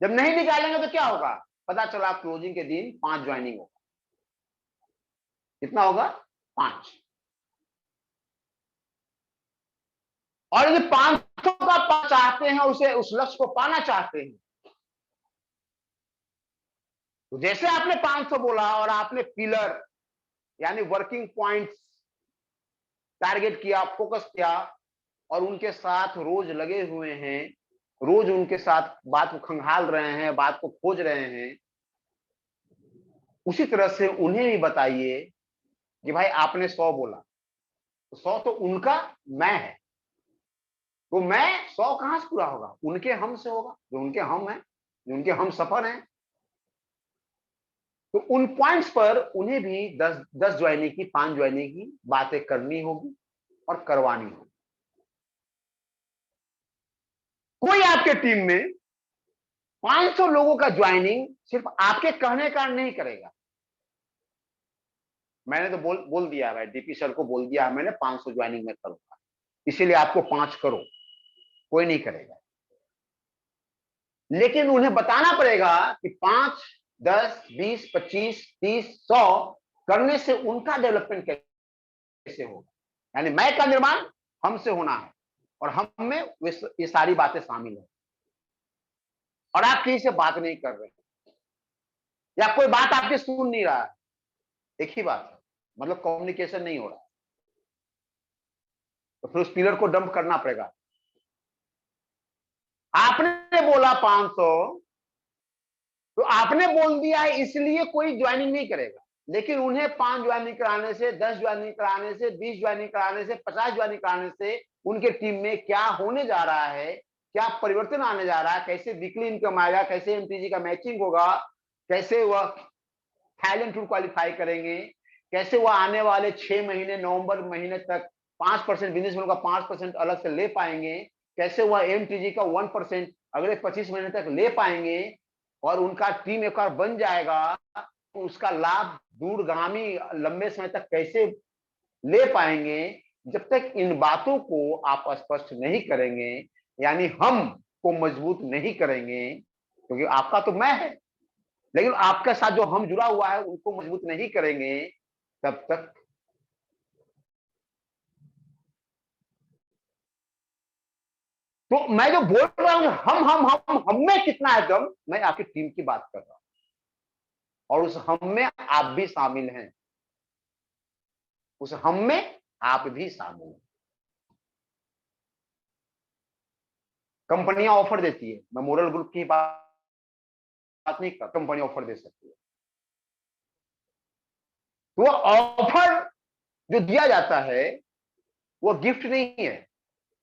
Speaker 1: जब नहीं निकालेंगे तो क्या होगा? पता चला क्लोजिंग के दिन 5 ज्वाइनिंग होगा। कितना होगा? 5। और यदि 500 का चाहते हैं, उसे उस लक्ष्य को पाना चाहते हैं, तो जैसे आपने 500 बोला और आपने पिलर यानी वर्किंग पॉइंट्स टारगेट किया, फोकस किया और उनके साथ रोज लगे हुए हैं, रोज उनके साथ बात को खंगाल रहे हैं, बात को खोज रहे हैं, उसी तरह से उन्हें भी बताइए कि भाई आपने 100 बोला, तो 100 तो उनका मैं है, तो मैं 100 कहां से पूरा होगा? उनके हम से होगा, जो उनके हम हैं, जो उनके हम सफर हैं। तो उन पॉइंट्स पर उन्हें भी 10 ज्वाइनिंग की, 5 ज्वाइनिंग की बातें करनी होगी और करवानी होगी। कोई आपके टीम में 500 लोगों का ज्वाइनिंग सिर्फ आपके कहने का नहीं करेगा। मैंने तो बोल दिया भाई, डीपी सर को बोल दिया मैंने 500 ज्वाइनिंग में करूंगा, इसीलिए आपको 5 करो, कोई नहीं करेगा। लेकिन उन्हें बताना पड़ेगा कि 5, 10, 20, 25, 30, 100 करने से उनका डेवलपमेंट कैसे होगा। यानी मैं का निर्माण हमसे होना है और हम में ये सारी बातें शामिल है। और आप किसी से बात नहीं कर रहे या कोई बात आपकी सुन नहीं रहा है, एक ही बात है, मतलब कम्युनिकेशन नहीं हो रहा, तो फिर उस पिलर को डंप करना पड़ेगा। आपने बोला 500, तो आपने बोल दिया है इसलिए कोई ज्वाइनिंग नहीं करेगा। लेकिन उन्हें 5 ज्वाइनिंग कराने से, 10 ज्वाइनिंग कराने से, 20 ज्वाइनिंग कराने से, 50 ज्वाइनिंग कराने से उनके टीम में क्या होने जा रहा है, क्या परिवर्तन आने जा रहा है, कैसे वीकली इनकम आएगा, कैसे एमटीजी का मैचिंग होगा, कैसे वह थाईलैंड टूर क्वालिफाई करेंगे, कैसे वह आने वाले 6 महीने नवंबर महीने तक 5% बिजनेस का 5% अलग से ले पाएंगे, कैसे वह एमटीजी का 1% अगले 25 महीने तक ले पाएंगे और उनका टीम एक बार बन जाएगा तो उसका लाभ दूरगामी लंबे समय तक कैसे ले पाएंगे। जब तक इन बातों को आप स्पष्ट नहीं करेंगे, यानी हम को मजबूत नहीं करेंगे, क्योंकि आपका तो मैं है, लेकिन आपके साथ जो हम जुड़ा हुआ है उनको मजबूत नहीं करेंगे, तब तक तो मैं जो बोल रहा हूं हम में कितना है दम, मैं आपकी टीम की बात कर रहा हूं और उस हम में आप भी शामिल हैं, उस हम में आप भी शामिल हैं। कंपनियां ऑफर देती है, मैं मोरल ग्रुप की बात नहीं कर, कंपनी ऑफर दे सकती है, तो ऑफर जो दिया जाता है वो गिफ्ट नहीं है।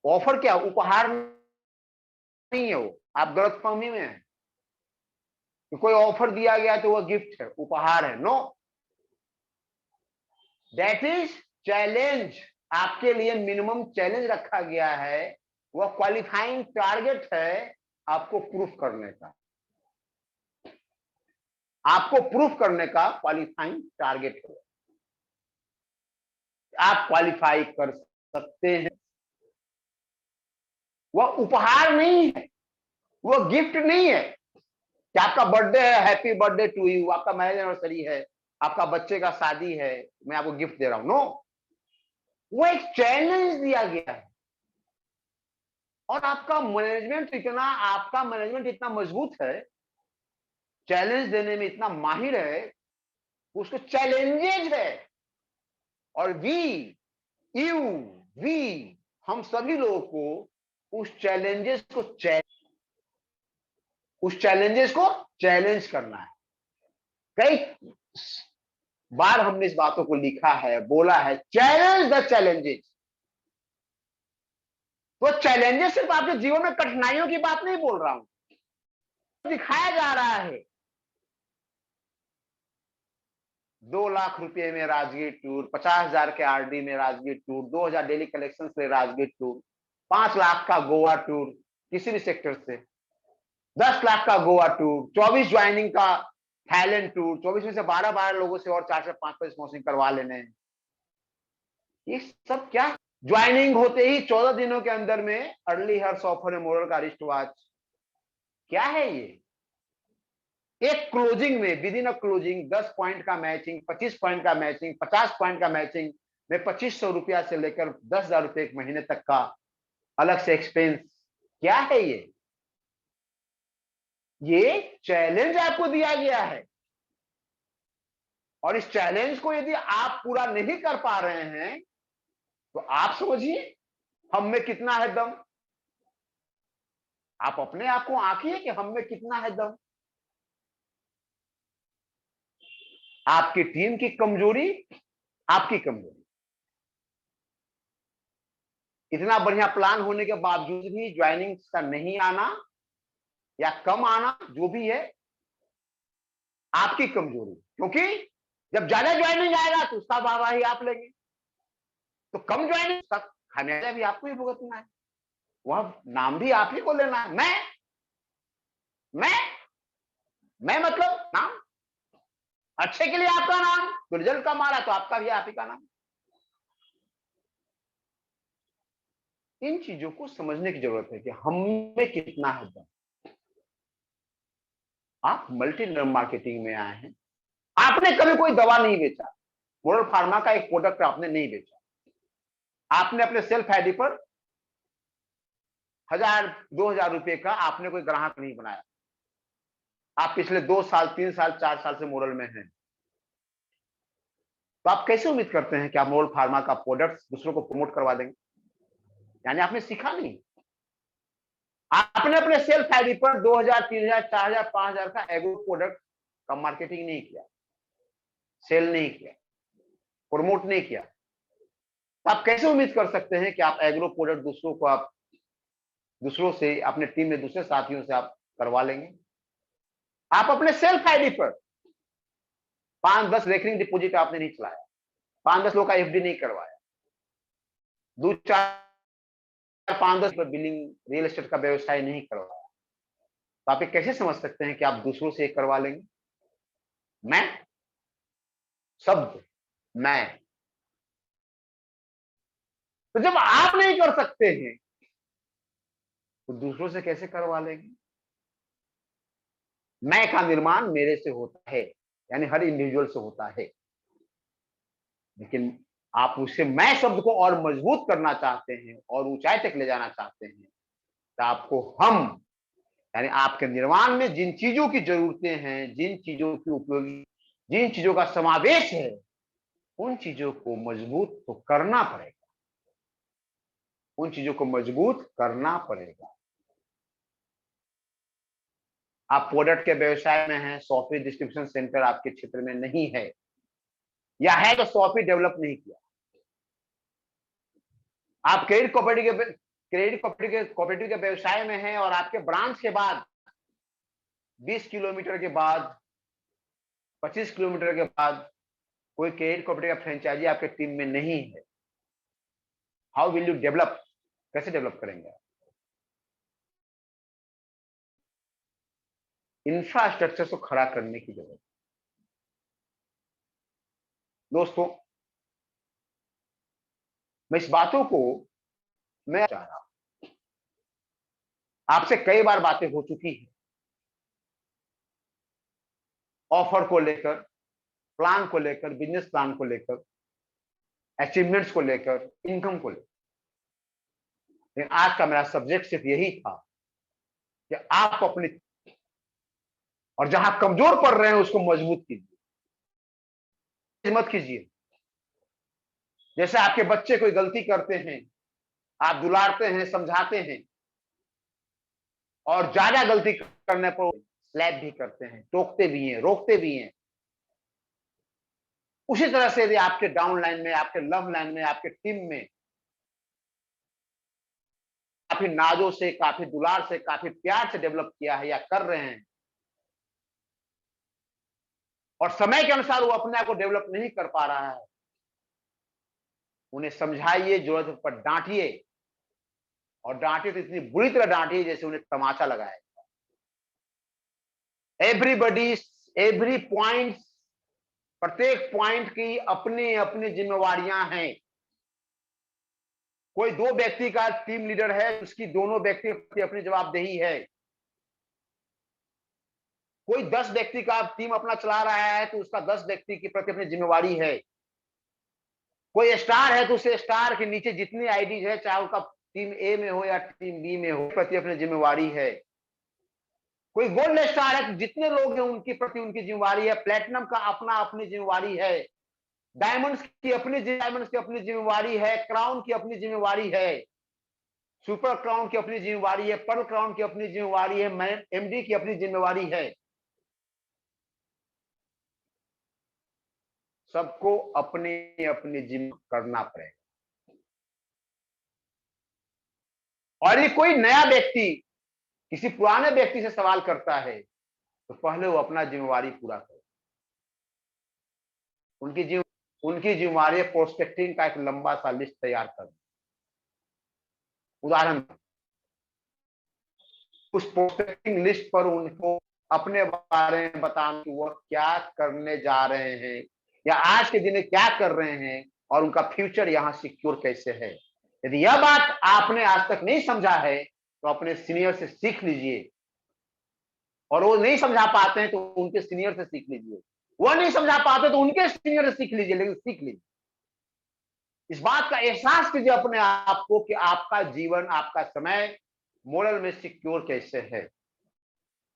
Speaker 1: ऑफर क्या, उपहार नहीं है, वो आप गलतफहमी में है कि कोई ऑफर दिया गया तो वह गिफ्ट है, उपहार है। No, that is challenge. आपके लिए मिनिमम चैलेंज रखा गया है, वह क्वालिफाइंग टारगेट है आपको प्रूफ करने का, आपको प्रूफ करने का क्वालिफाइंग टारगेट है। आप क्वालिफाई कर सकते हैं, वह उपहार नहीं है, वह गिफ्ट नहीं है कि आपका बर्थडे है, हैप्पी बर्थडे टू यू, आपका मैरिज एनिवर्सरी है, आपका बच्चे का शादी है, मैं आपको गिफ्ट दे रहा हूं। नो, वो एक चैलेंज दिया गया है और आपका मैनेजमेंट इतना मजबूत है, चैलेंज देने में इतना माहिर है, उसको चैलेंजेज है। और यू वी हम सभी लोगों को उस चैलेंजेस को चैलेंज करना है। कई बार हमने इस बातों को लिखा है, बोला है, चैलेंज द चैलेंजेस। तो चैलेंजेस सिर्फ आपके जीवन में कठिनाइयों की बात नहीं बोल रहा हूं, दिखाया जा रहा है 2 लाख रुपए में राजगीर टूर, 50,000 के आरडी में राजगीर टूर, 2,000 डेली कलेक्शन से राजगीर टूर, 5 लाख का गोवा टूर किसी भी सेक्टर से, 10 लाख का गोवा टूर, 24 ज्वाइनिंग का थाईलैंड टूर, 24 में से 12 लोगों से और 4 से 5 स्पॉन्सरिंग करवा लेने। ये सब क्या, ज्वाइनिंग होते ही 14 दिनों के अंदर में अर्ली हर्ष ऑफर मोरल का रिस्ट वॉच, क्या है ये। एक क्लोजिंग में, with in a closing 10 point का मैचिंग, 25 पॉइंट का मैचिंग, 50 पॉइंट का मैचिंग में 2500 रुपया से लेकर 10,000 रुपए एक महीने तक का अलग से एक्सपेंस, क्या है ये चैलेंज आपको दिया गया है। और इस चैलेंज को यदि आप पूरा नहीं कर पा रहे हैं तो आप समझिए हम में कितना है दम। आप अपने आप को आंकिए कि हम में कितना है दम। आपकी टीम की कमजोरी, आपकी कमजोरी, इतना बढ़िया प्लान होने के बावजूद भी ज्वाइनिंग का नहीं आना या कम आना, जो भी है आपकी कमजोरी, क्योंकि जब ज्यादा ज्वाइनिंग आएगा तो उसका वाहवाही आप लेंगे, तो कम ज्वाइनिंग का खामियाजा भी आपको ही भुगतना है, वह नाम भी आप ही को लेना है। मैं मैं मतलब नाम, अच्छे के लिए आपका नाम, तो रिजल्ट कम आ रहा तो आपका भी आप ही का नाम। इन चीजों को समझने की जरूरत है कि हम में कितना है दम। आप मल्टी लेवल मार्केटिंग में आए हैं, आपने कभी कोई दवा नहीं बेचा, मोरल फार्मा का एक प्रोडक्ट आपने नहीं बेचा, आपने अपने सेल्फ आईडी पर 1000-2000 रुपए का आपने कोई ग्राहक नहीं बनाया। आप पिछले 2 साल 3 साल 4 साल से मोरल में हैं, तो आप कैसे उम्मीद करते हैं कि आप मोरल फार्मा का प्रोडक्ट दूसरों को प्रमोट करवा देंगे? यानी आपने सीखा नहीं। आपने अपने सेल्फ आईडी पर 2000 3000 4000 5000 का एग्रो प्रोडक्ट का मार्केटिंग नहीं किया, सेल नहीं किया, प्रमोट नहीं किया, तो आप कैसे उम्मीद कर सकते हैं कि आप एग्रो प्रोडक्ट दूसरों को आप दूसरों से अपने टीम में दूसरे साथियों से आप करवा लेंगे? आप अपने सेल्फ आईडी पर 5-10 रेकरिंग डिपॉजिट आपने नहीं चलाया, 5-10 लोग का एफडी नहीं करवाया, 2-4-5-10 पर बिलिंग रियल एस्टेट का व्यवसाय नहीं करवाया, तो आप ये कैसे समझ सकते हैं कि आप दूसरों से करवा लेंगे? मैं शब्द मैं, तो जब आप नहीं कर सकते हैं तो दूसरों से कैसे करवा लेंगे? मैं का निर्माण मेरे से होता है, यानी हर इंडिविजुअल से होता है, लेकिन आप उससे मैं शब्द को और मजबूत करना चाहते हैं और ऊंचाई तक ले जाना चाहते हैं, तो आपको हम, यानी आपके निर्माण में जिन चीजों की जरूरतें हैं, जिन चीजों की उपयोगी, जिन चीजों का समावेश है, उन चीजों को मजबूत तो करना पड़ेगा, उन चीजों को मजबूत करना पड़ेगा। आप प्रोडक्ट के व्यवसाय में हैं, सॉफ्टवेयर डिस्ट्रीब्यूशन सेंटर आपके क्षेत्र में नहीं है, या है तो सॉफ्टवेयर डेवलप नहीं किया। आप कोऑपरेटिव के व्यवसाय में हैं और आपके ब्रांच के बाद 20 किलोमीटर के बाद 25 किलोमीटर के बाद कोई क्रेडिट कोऑपरेटिव का फ्रेंचाइजी आपके टीम में नहीं है, हाउ विल यू डेवलप? कैसे डेवलप करेंगे? इंफ्रास्ट्रक्चर को खड़ा करने की जरूरत। दोस्तों, मैं इस बातों को मैं चाह रहा हूं, आपसे कई बार बातें हो चुकी हैं ऑफर को लेकर, प्लान को लेकर, बिजनेस प्लान को लेकर, अचीवमेंट्स को लेकर, इनकम को लेकर, लेकिन आज का मेरा सब्जेक्ट सिर्फ यही था कि आप अपनी और जहां कमजोर पड़ रहे हैं उसको मजबूत कीजिए, मत कीजिए। जैसे आपके बच्चे कोई गलती करते हैं, आप दुलारते हैं, समझाते हैं, और ज्यादा गलती करने पर स्लैप भी करते हैं, टोकते भी हैं, रोकते भी हैं। उसी तरह से यदि आपके डाउन लाइन में, आपके लव लाइन में, आपके टीम में काफी नाजों से, काफी दुलार से, काफी प्यार से डेवलप किया है या कर रहे हैं, और समय के अनुसार वो अपने आप को डेवलप नहीं कर पा रहा है, उन्हें समझाइए, जरूरत पर डांटिए, और डांटिए तो इतनी बुरी तरह डांटिए जैसे उन्हें तमाचा लगाए। एवरीबडी, एवरी पॉइंट, प्रत्येक पॉइंट की अपनी अपनी जिम्मेवारियां हैं। कोई 2 व्यक्ति का टीम लीडर है, उसकी दोनों व्यक्ति की अपनी जवाबदेही है। कोई 10 व्यक्ति का टीम अपना चला रहा है तो उसका 10 व्यक्ति के प्रति अपनी जिम्मेवारी है। कोई स्टार है तो उसे स्टार के नीचे जितनी आईडीज है, चाहे उसका टीम ए में हो या टीम बी में हो, प्रति अपनी जिम्मेवारी है। कोई गोल्ड स्टार है तो जितने लोग हैं उनके प्रति उनकी जिम्मेवारी है। प्लेटिनम का अपना अपनी जिम्मेवारी है, डायमंड्स की अपनी जिम्मेवारी है, क्राउन की अपनी जिम्मेवारी है, सुपर क्राउन की अपनी जिम्मेवारी है, पर्ल क्राउन की अपनी जिम्मेवारी है, एमडी की अपनी जिम्मेवारी है। सबको अपनी अपनी जिम्मे करना पड़ेगा। और ये कोई नया व्यक्ति किसी पुराने व्यक्ति से सवाल करता है तो पहले वो अपना जिम्मेवारी पूरा करे। उनकी जिम्मेवारी प्रोस्पेक्टिंग का एक लंबा सा लिस्ट तैयार करना। उदाहरण, उस प्रोस्पेक्टिंग लिस्ट पर उनको अपने बारे में बताना कि वह क्या करने जा रहे हैं या आज के दिन में क्या कर रहे हैं और उनका फ्यूचर यहाँ सिक्योर कैसे है। यदि यह बात आपने आज तक नहीं समझा है तो अपने सीनियर से सीख लीजिए, और वो नहीं समझा पाते हैं तो उनके सीनियर से सीख लीजिए, वो नहीं समझा पाते तो उनके सीनियर से सीख लीजिए, लेकिन सीख लीजिए। इस बात का एहसास कीजिए अपने आप को कि आपका जीवन, आपका समय मोरल में सिक्योर कैसे है,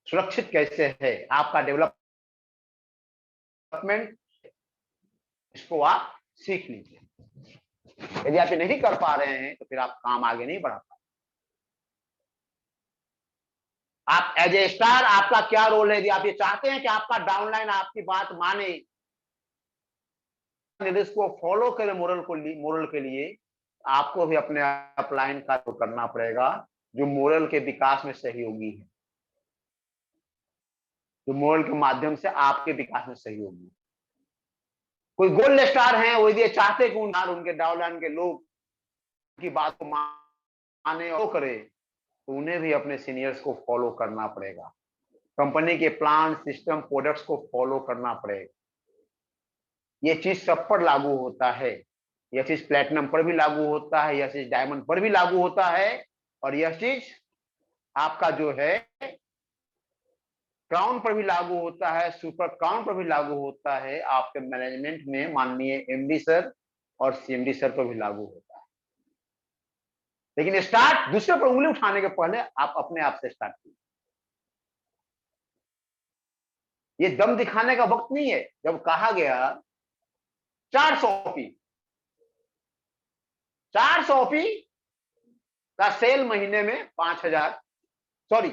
Speaker 1: सुरक्षित कैसे है, आपका डेवलपमेंट, इसको आप सीख लीजिए। यदि आप ये नहीं कर पा रहे हैं तो फिर आप काम आगे नहीं बढ़ा पाए। आप एज ए स्टार आपका क्या रोल है? यदि आप ये चाहते हैं कि आपका डाउनलाइन आपकी बात माने, निर्देश को फॉलो करे, मोरल के लिए आपको भी अपने अपलाइन का तो करना पड़ेगा जो मोरल के विकास में सहयोगी है, जो मोरल के माध्यम से आपके विकास में सहयोगी है। कोई गोल्ड स्टार हैं, वो यदि चाहते कि उनके डाउनलाइन के लोग की बात को माने और करे तो उन्हें भी अपने सीनियर्स को फॉलो करना पड़ेगा, कंपनी के प्लान, सिस्टम, प्रोडक्ट्स को फॉलो करना पड़ेगा। ये चीज सब पर लागू होता है, यह चीज प्लेटिनम पर भी लागू होता है, यह चीज डायमंड पर भी लागू होता है, और यह चीज आपका जो है क्राउन पर भी लागू होता है, सुपर क्राउन पर भी लागू होता है, आपके मैनेजमेंट में माननीय एमडी सर और सीएमडी सर पर भी लागू होता है। लेकिन स्टार्ट दूसरे पर उंगली उठाने के पहले आप अपने आप से स्टार्ट कीजिए। ये दम दिखाने का वक्त नहीं है। जब कहा गया 400 का सेल महीने में 5,000, सॉरी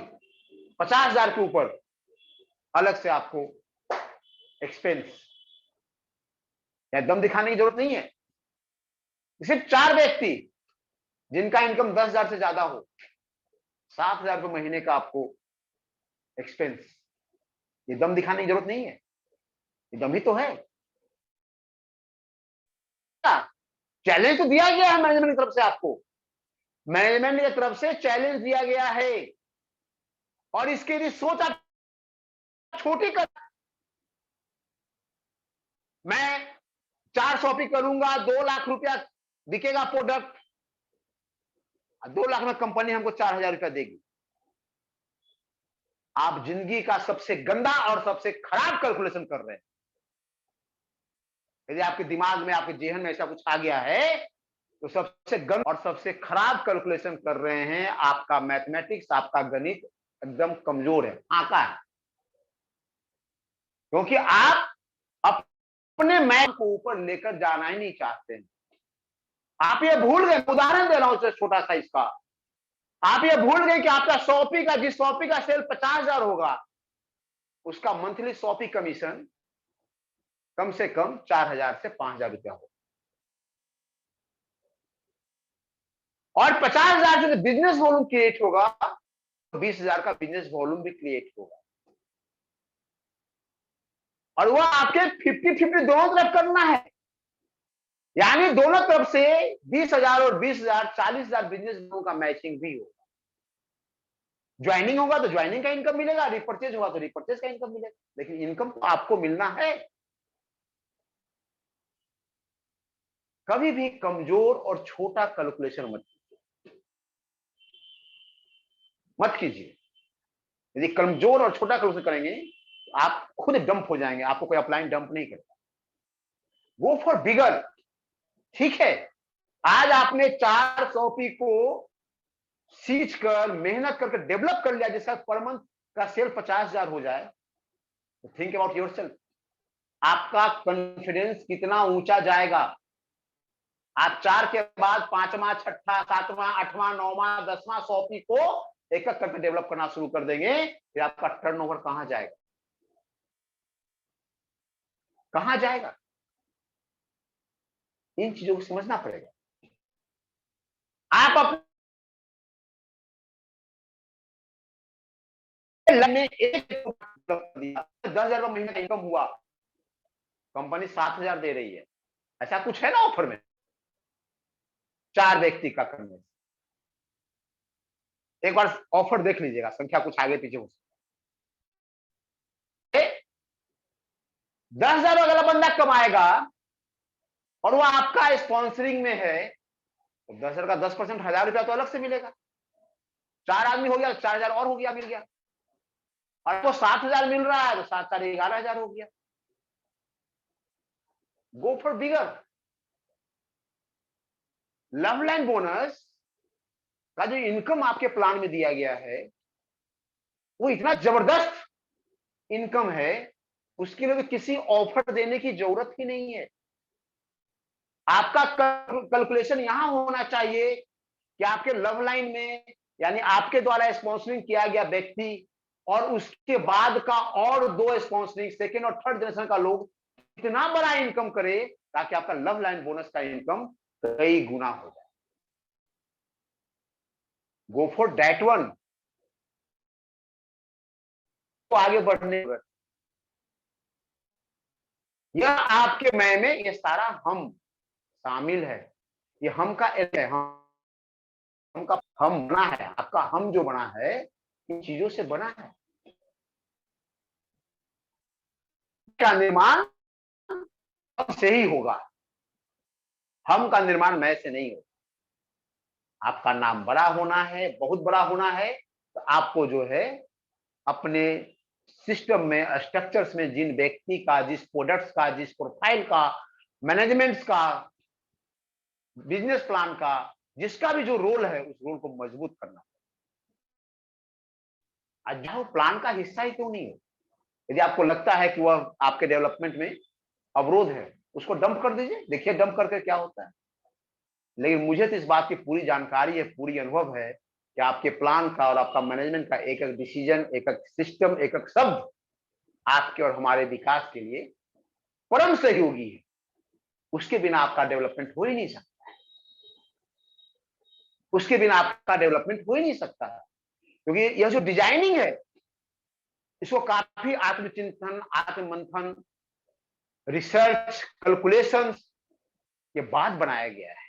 Speaker 1: 50,000 के ऊपर अलग से आपको एक्सपेंस या दम दिखाने की जरूरत नहीं है। सिर्फ 4 व्यक्ति जिनका इनकम 10,000 से ज्यादा हो, 7,000 रुपये महीने का आपको एक्सपेंस, ये दम दिखाने की जरूरत नहीं है, ये दम ही तो है। चैलेंज तो दिया गया है मैनेजमेंट की तरफ से, आपको मैनेजमेंट की तरफ से चैलेंज दिया गया है, और इसके लिए सोच आप छोटी कर, मैं 400 करूंगा, 2 लाख रुपया बिकेगा प्रोडक्ट, 2 लाख में कंपनी हमको 4,000 रुपया देगी। आप जिंदगी का सबसे गंदा और सबसे खराब कैलकुलेशन कर रहे हैं। यदि आपके दिमाग में, आपके जेहन में ऐसा कुछ आ गया है तो सबसे गंदा और सबसे खराब कैलकुलेशन कर रहे हैं। आपका मैथमेटिक्स, आपका गणित एकदम कमजोर है, आका है, क्योंकि आप अपने मैथ को ऊपर लेकर जाना ही नहीं चाहते हैं। आप ये भूल गए, उदाहरण दे रहा हूं छोटा सा इसका, आप ये भूल गए कि आपका शॉपी का, जिस शॉपी का सेल 50,000 होगा, उसका मंथली शॉपी कमीशन कम से कम 4,000 से 5,000 रुपया होगा, और 50,000 से बिजनेस वॉल्यूम क्रिएट होगा, 20,000 का बिजनेस वॉल्यूम भी क्रिएट होगा, और वह आपके 50-50 दोनों तरफ करना है। यानी दोनों तरफ से 20,000 और 20,000, 40,000 बिजनेस का मैचिंग भी होगा। ज्वाइनिंग होगा तो ज्वाइनिंग का इनकम मिलेगा, रिपर्चेज होगा तो रिपर्चेज का इनकम मिलेगा, लेकिन इनकम तो आपको मिलना है। कभी भी कमजोर और छोटा कैलकुलेशन मत कीजिए। यदि कमजोर और छोटा कैलकुलेशन करेंगे तो आप खुद डंप हो जाएंगे, आपको कोई अपलाइन डंप नहीं करता। Go for bigger. ठीक है, आज आपने 400 को सींच कर, मेहनत करके डेवलप कर लिया, जिसका पर मंथ का सेल 50,000 हो जाए, तो थिंक अबाउट योरसेल्फ, आपका कॉन्फिडेंस कितना ऊंचा जाएगा। आप 4 के बाद 5वां, 6वां, 7वां, 8वां, 9वां, 10वां शॉपी को एक एक करके डेवलप करना शुरू कर देंगे, फिर आपका टर्नओवर कहां जाएगा, कहां जाएगा? इन चीजों को समझना पड़ेगा। आप अपने 10,000 रुपये महीने का इनकम हुआ, कंपनी 7,000 दे रही है, ऐसा कुछ है ना ऑफर में 4 व्यक्ति का करने? एक बार ऑफर देख लीजिएगा, संख्या कुछ आगे पीछे हो सकता है। 10,000 अगला बंदा कमाएगा और वो आपका स्पॉन्सरिंग में है, तो 10,000 का 10%, 1,000 रुपया तो अलग से मिलेगा। 4 आदमी हो गया, 4,000 और हो गया, मिल गया। और आपको 7,000 मिल रहा है तो 7 4 11,000 हो गया। Go for bigger. Love line bonus का जो इनकम आपके प्लान में दिया गया है वो इतना जबरदस्त इनकम है, उसके लिए तो किसी ऑफर देने की जरूरत ही नहीं है। आपका कैलकुलेशन यहां होना चाहिए कि आपके लव लाइन में, यानी आपके द्वारा स्पॉन्सरिंग किया गया व्यक्ति और उसके बाद का और 2 स्पॉन्सरिंग, सेकेंड और थर्ड जनरेशन का लोग इतना बड़ा इनकम करे ताकि आपका लव लाइन बोनस का इनकम कई गुना हो जाए। Go for that one. तो आगे बढ़ने, यह आपके मैं में ये सारा हम शामिल है। ये हम का है, हम का हम बना है, आपका हम जो बना है इन चीजों से बना है। का निर्माण हम से ही होगा, हम का निर्माण मैं से नहीं होगा। आपका नाम बड़ा होना है, बहुत बड़ा होना है, तो आपको जो है अपने सिस्टम में, स्ट्रक्चर्स में जिन व्यक्ति का, जिस प्रोडक्ट्स का, जिस प्रोफाइल का, मैनेजमेंट्स का, बिजनेस प्लान का, जिसका भी जो रोल है उस रोल को मजबूत करना। आज वो प्लान का हिस्सा ही क्यों नहीं हो। यदि आपको लगता है कि वह आपके डेवलपमेंट में अवरोध है, उसको डंप कर दीजिए, देखिए डंप करके क्या होता है। लेकिन मुझे तो इस बात की पूरी जानकारी है, पूरी अनुभव है कि आपके प्लान का और आपका मैनेजमेंट का एक एक डिसीजन, एक एक सिस्टम, एक एक शब्द आपके और हमारे विकास के लिए परम सहयोगी है। उसके बिना आपका डेवलपमेंट हो ही नहीं सकता, उसके बिना आपका डेवलपमेंट हो ही नहीं सकता। क्योंकि यह जो डिजाइनिंग है इसको काफी आत्मचिंतन, आत्ममंथन, रिसर्च, कैलकुलेशंस के बाद बनाया गया है।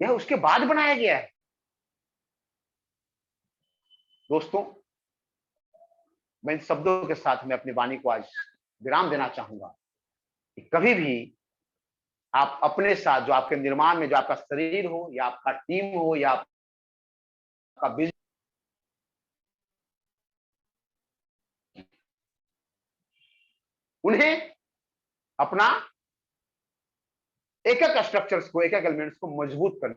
Speaker 1: यह उसके बाद बनाया गया है। दोस्तों, मैं इन शब्दों के साथ में अपनी वाणी को आज विराम देना चाहूंगा कि कभी भी आप अपने साथ, जो आपके निर्माण में, जो आपका शरीर हो या आपका टीम हो या आपका बिजनेस, उन्हें अपना एक एक स्ट्रक्चर्स को, एक एक एलिमेंट्स को मजबूत करना